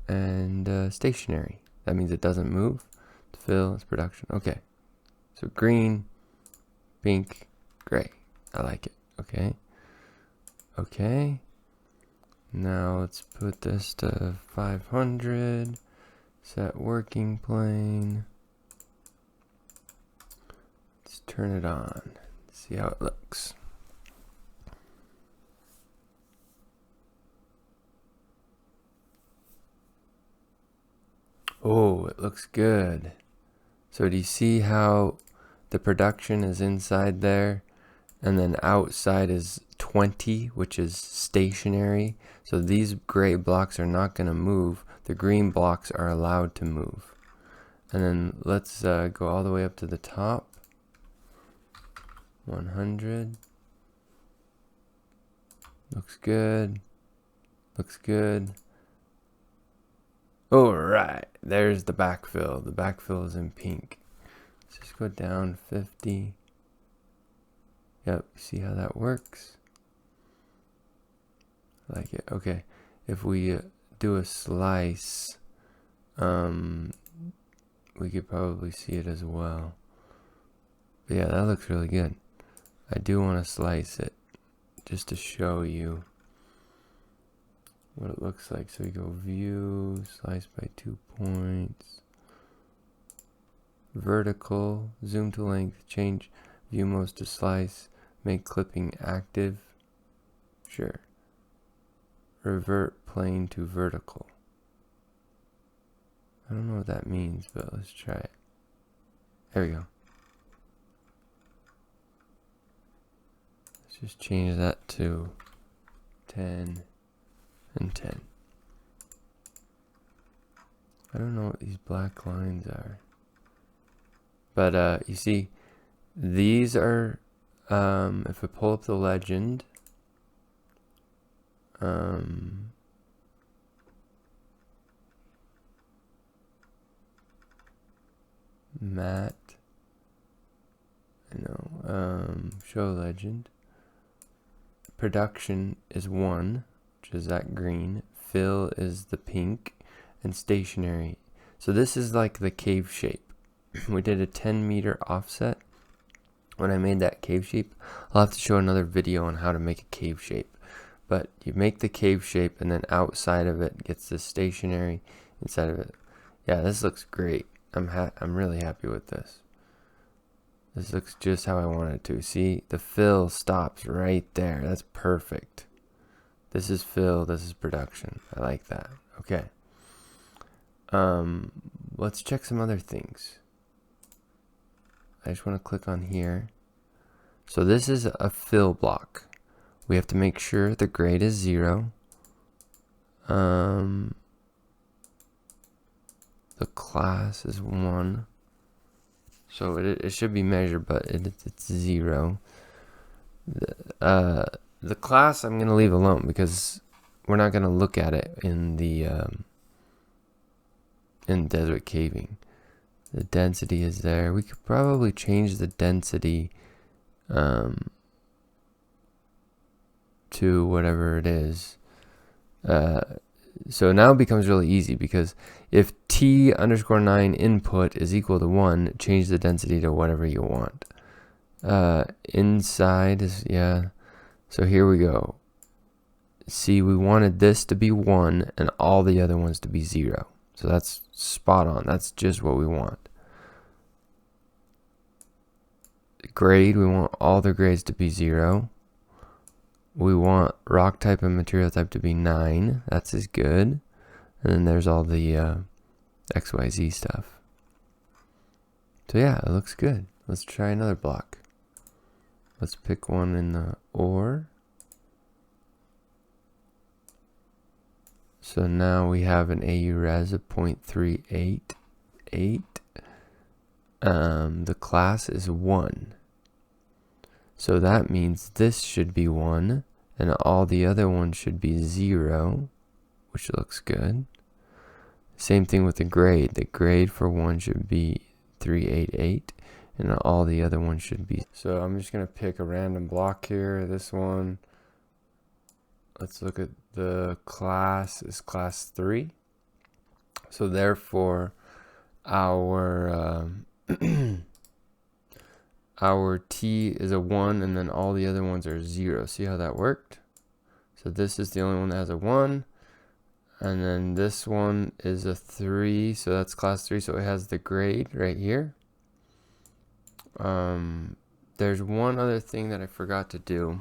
and stationary. That means it doesn't move. Fill, it's production. Okay. So green, pink, gray. I like it. Okay. Okay. Now let's put this to 500. Set working plane. Let's turn it on. See how it looks. Oh, it looks good. So do you see how the production is inside there? And then outside is 20, which is stationary. So these gray blocks are not going to move. The green blocks are allowed to move. And then let's go all the way up to the top. 100. Looks good. Looks good. Alright, there's the backfill. The backfill is in pink. Let's just go down 50. Yep, see how that works? I like it. Okay, if we do a slice, we could probably see it as well. But yeah, that looks really good. I do want to slice it just to show you what it looks like. So we go view, slice by 2 points, vertical, zoom to length, change view modes to slice, make clipping active. Sure. Revert plane to vertical. I don't know what that means, but let's try it. There we go. Let's just change that to 10 and 10. I don't know what these black lines are. But you see, these are, if I pull up the legend, Matt, I know, show legend, production is 1, which is that green, fill is the pink, and stationary. So this is like the cave shape. We did a 10-meter offset. When I made that cave shape, I'll have to show another video on how to make a cave shape. But you make the cave shape, and then outside of it gets the stationary, inside of it. Yeah, this looks great. I'm really happy with this. This looks just how I want it to. See, the fill stops right there. That's perfect. This is fill, this is production. I like that. Okay. Let's check some other things. I just want to click on here. So this is a fill block. We have to make sure the grade is 0. The class is 1. So it should be measured, but it's 0. The class I'm going to leave alone because we're not going to look at it in the in Deswik Caving. The density is there. We could probably change the density to whatever it is. So now it becomes really easy because if T_9 input is equal to 1, change the density to whatever you want. Inside is, yeah. So here we go. See, we wanted this to be 1 and all the other ones to be 0. So that's spot on. That's just what we want. Grade, we want all the grades to be 0. We want rock type and material type to be 9. That's as good. And then there's all the XYZ stuff. So yeah, it looks good. Let's try another block. Let's pick one in the ore. So now we have an AU res of 0.388. The class is 1. So that means this should be 1 and all the other ones should be 0, which looks good. Same thing with the grade. The grade for 1 should be 388 and all the other ones should be. So I'm just going to pick a random block here. This one. Let's look at the class is class 3. So therefore our our T is a 1 and then all the other ones are 0. See how that worked? So this is the only one that has a 1. And then this one is a 3. So that's class 3. So it has the grade right here. There's one other thing that I forgot to do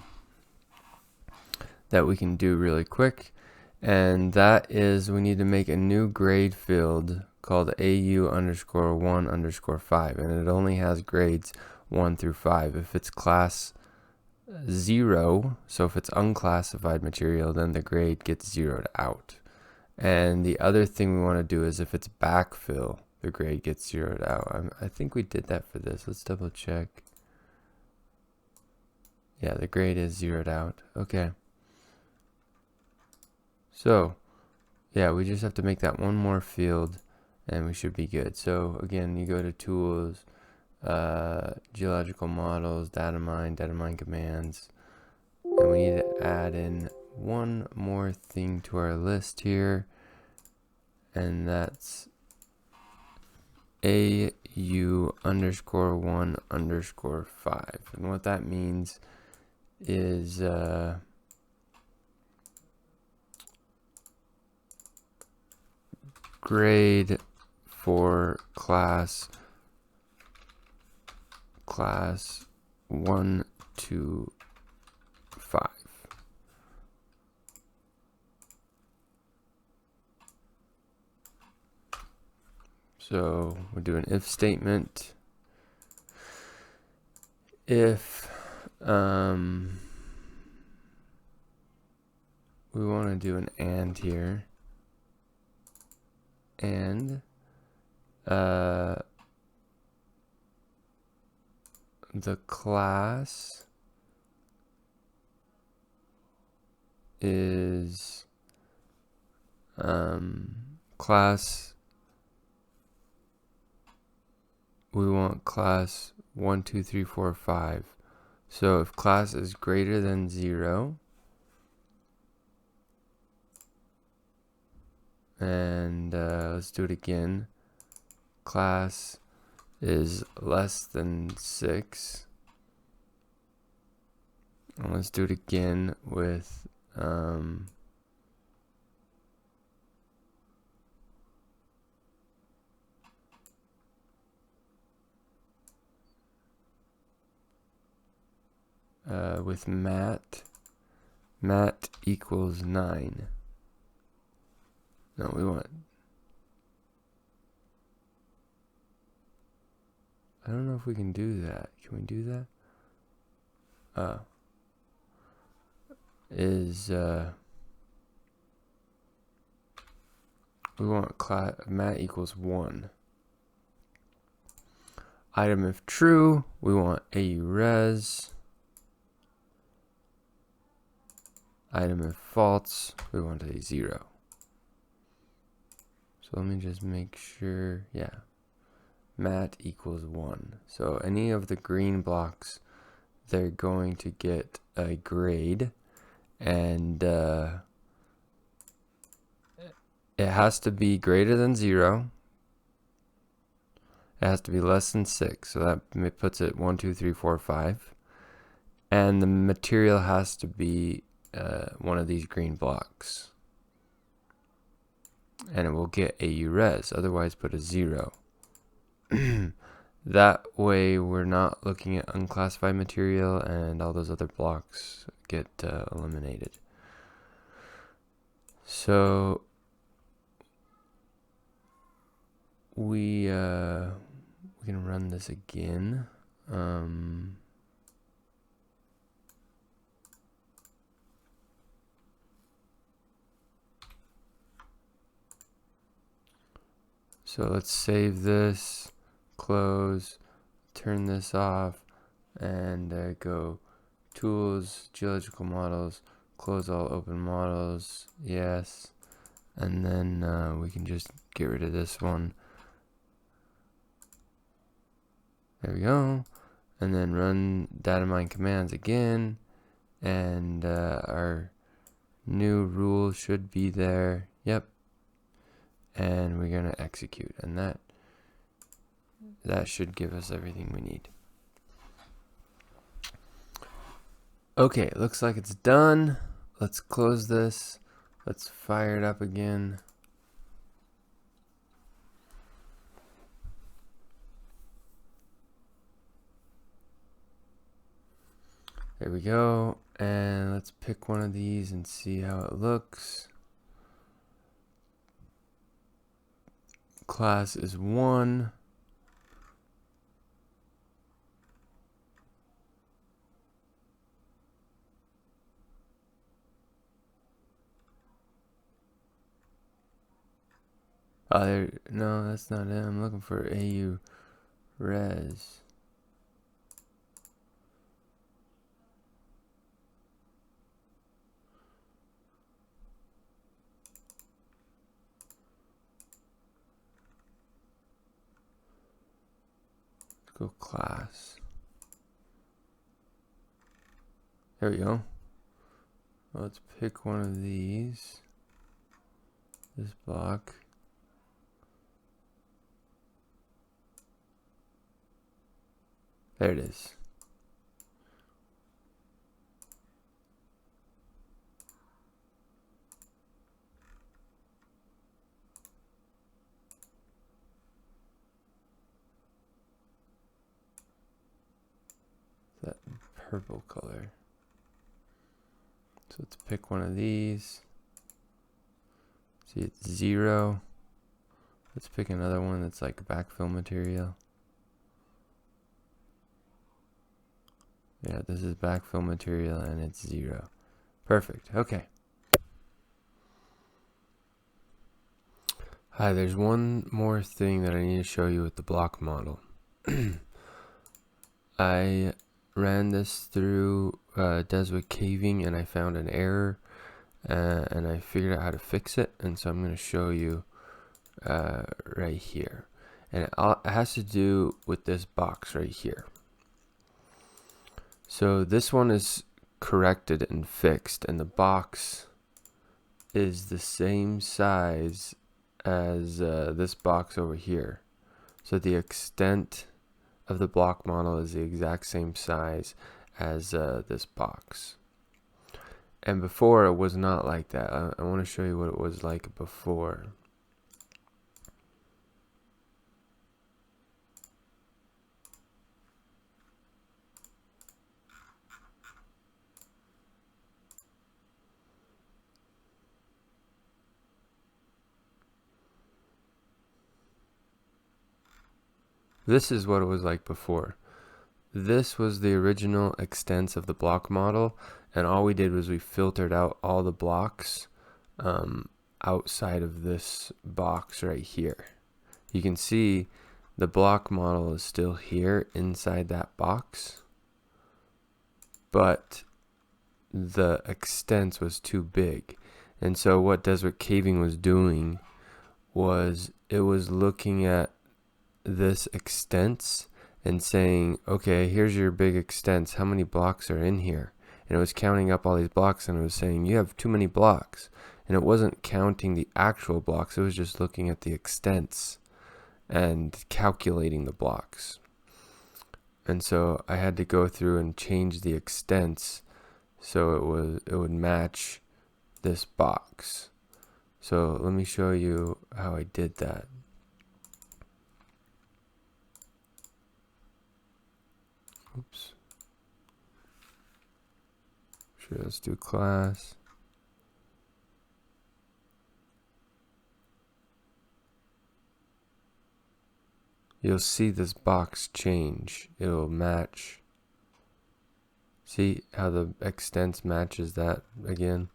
that we can do really quick. And that is we need to make a new grade field called AU_1_5. And it only has grades 1 through 5. If it's class 0, so if it's unclassified material, then the grade gets zeroed out. And the other thing we want to do is if it's backfill, the grade gets zeroed out. I think we did that for this. Let's double check. Yeah, the grade is zeroed out. Okay. So, yeah, we just have to make that one more field and we should be good. So again, you go to tools, geological models, data mine commands, and we need to add in one more thing to our list here, and that's AU_1_5. And what that means is grade for class 1 to 5. So we'll do an if statement. If we want to do an and here, and the class is class, we want class 1, 2, 3, 4, 5. So if class is greater than 0, and let's do it again, class is less than 6, and let's do it again with mat equals 9. No, we want, I don't know if we can do that. Can we do that? We want mat equals 1. Item if true, we want AU res. Item if false, we want a 0. So let me just make sure, yeah. Mat equals 1. So any of the green blocks, they're going to get a grade, and it has to be greater than 0. It has to be less than 6, so that puts it 1, 2, 3, 4, 5. And the material has to be one of these green blocks. And it will get AU res, otherwise put a 0. That way we're not looking at unclassified material and all those other blocks get eliminated. So we can run this again. So let's save this, close, turn this off, and go Tools, Geological Models, close all open models, yes. And then we can just get rid of this one. There we go. And then run data mine commands again. And our new rule should be there. Yep. And we're going to execute. And that should give us everything we need. Okay, it looks like it's done. Let's close this. Let's fire it up again. There we go. And let's pick one of these and see how it looks. Class is 1. Oh, no, that's not it. I'm looking for AU res. Let's go class. There we go. Let's pick one of these. This block. There it is. That purple color. So let's pick one of these. See, it's 0. Let's pick another one that's like backfill material. Yeah, this is backfill material and it's 0. Perfect. Okay. Hi, there's one more thing that I need to show you with the block model. I ran this through Deswik Caving and I found an error and I figured out how to fix it, and so I'm going to show you right here. And it has to do with this box right here. So this one is corrected and fixed, and the box is the same size as this box over here. So the extent of the block model is the exact same size as this box. And before it was not like that. I want to show you what it was like before. This is what it was like before. This was the original extents of the block model, and all we did was we filtered out all the blocks outside of this box right here. You can see the block model is still here inside that box, but the extents was too big. And so what Deswik Caving was doing was it was looking at this extents and saying, okay, here's your big extents, how many blocks are in here? And it was counting up all these blocks and it was saying you have too many blocks, and it wasn't counting the actual blocks, it was just looking at the extents and calculating the blocks. And so I had to go through and change the extents so it would match this box. So let me show you how I did that. Oops. Sure, let's do class. You'll see this box change. It'll match. See how the extents matches that again?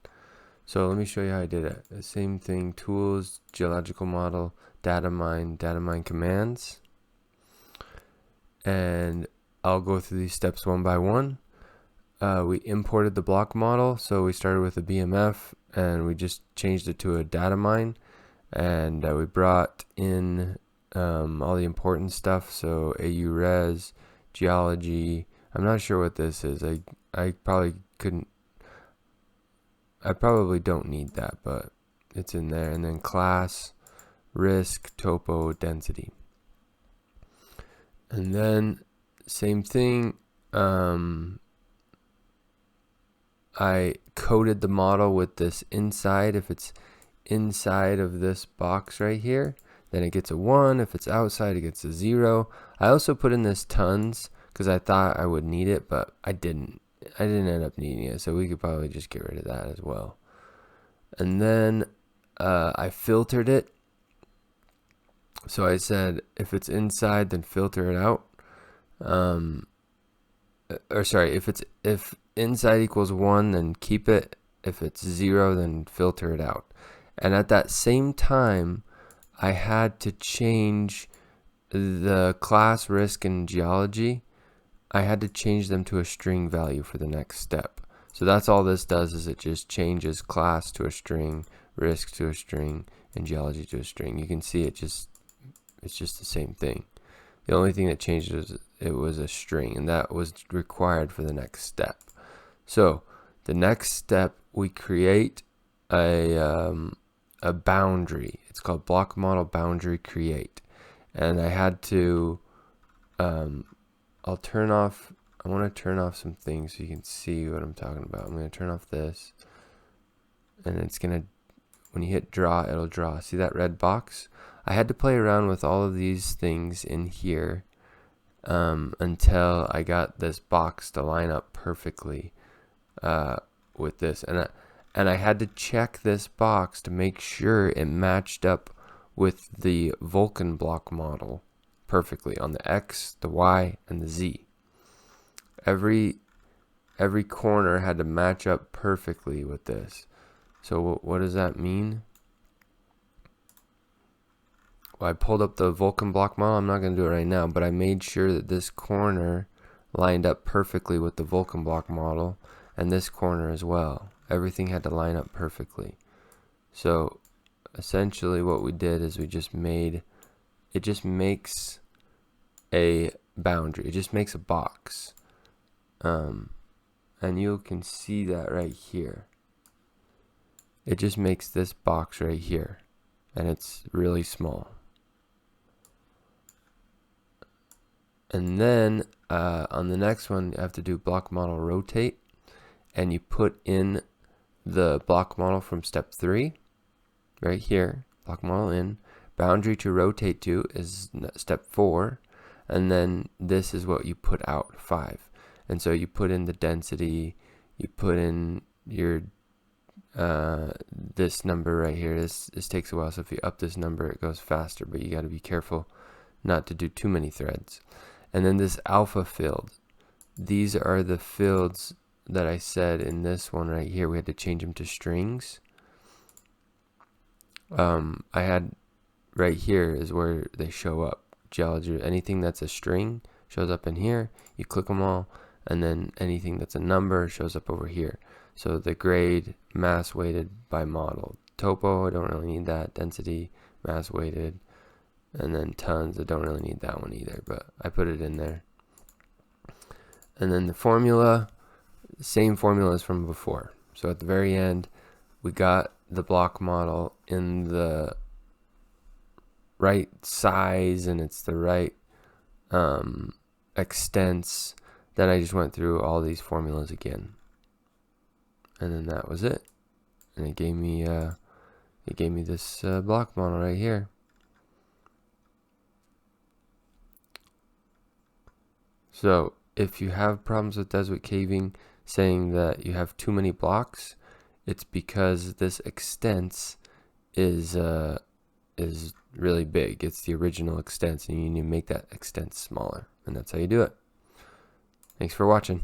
So let me show you how I did it. The same thing, tools, geological model, data mine commands. And I'll go through these steps one by one. We imported the block model, so we started with a BMF and we just changed it to a data mine, and we brought in all the important stuff, so AU res, geology. I'm not sure what this is. I probably don't need that, but it's in there. And then class, risk, topo, density. And then same thing, I coded the model with this inside. If it's inside of this box right here, then it gets a 1. If it's outside, it gets a 0. I also put in this tons because I thought I would need it, but I didn't end up needing it, so we could probably just get rid of that as well. And then I filtered it. So I said if it's inside, then filter it out. If inside equals 1, then keep it. If it's 0, then filter it out. And at that same time, I had to change the class, risk, and geology. I had to change them to a string value for the next step. So that's all this does, is it just changes class to a string, risk to a string, and geology to a string. You can see it's just the same thing. The only thing that changed was it was a string, and that was required for the next step. So the next step, we create a boundary. It's called block model boundary create. And I had to, I want to turn off some things so you can see what I'm talking about. I'm going to turn off this, and it's going to, when you hit draw, it'll draw. See that red box? I had to play around with all of these things in here until I got this box to line up perfectly with this. And I had to check this box to make sure it matched up with the Vulkan block model perfectly on the X, the Y, and the Z. Every corner had to match up perfectly with this. So what does that mean? Well, I pulled up the Vulkan block model. I'm not going to do it right now, but I made sure that this corner lined up perfectly with the Vulkan block model, and this corner as well. Everything had to line up perfectly. So essentially what we did is it just makes a boundary. It just makes a box. And you can see that right here. It just makes this box right here, and it's really small. And then on the next one, you have to do block model rotate, and you put in the block model from step 3 right here. Block model in. Boundary to rotate to is step 4, and then this is what you put out, 5. And so you put in the density, you put in your this number right here. This takes a while, so if you up this number, it goes faster, but you got to be careful not to do too many threads. And then this alpha field, these are the fields that I said in this one right here. We had to change them to strings. I had right here is where they show up. Geology, anything that's a string shows up in here. You click them all, and then anything that's a number shows up over here. So the grade, mass weighted by model. Topo, I don't really need that. Density, mass weighted. And then tons, I don't really need that one either, but I put it in there. And then the formula, same formula as from before. So at the very end, we got the block model in the right size and it's the right extents, then I just went through all these formulas again, and then that was it. And it gave me this block model right here. So if you have problems with Deswik Caving saying that you have too many blocks, it's because this extents is really big. It's the original extents, and you need to make that extent smaller, and that's how you do it. Thanks for watching.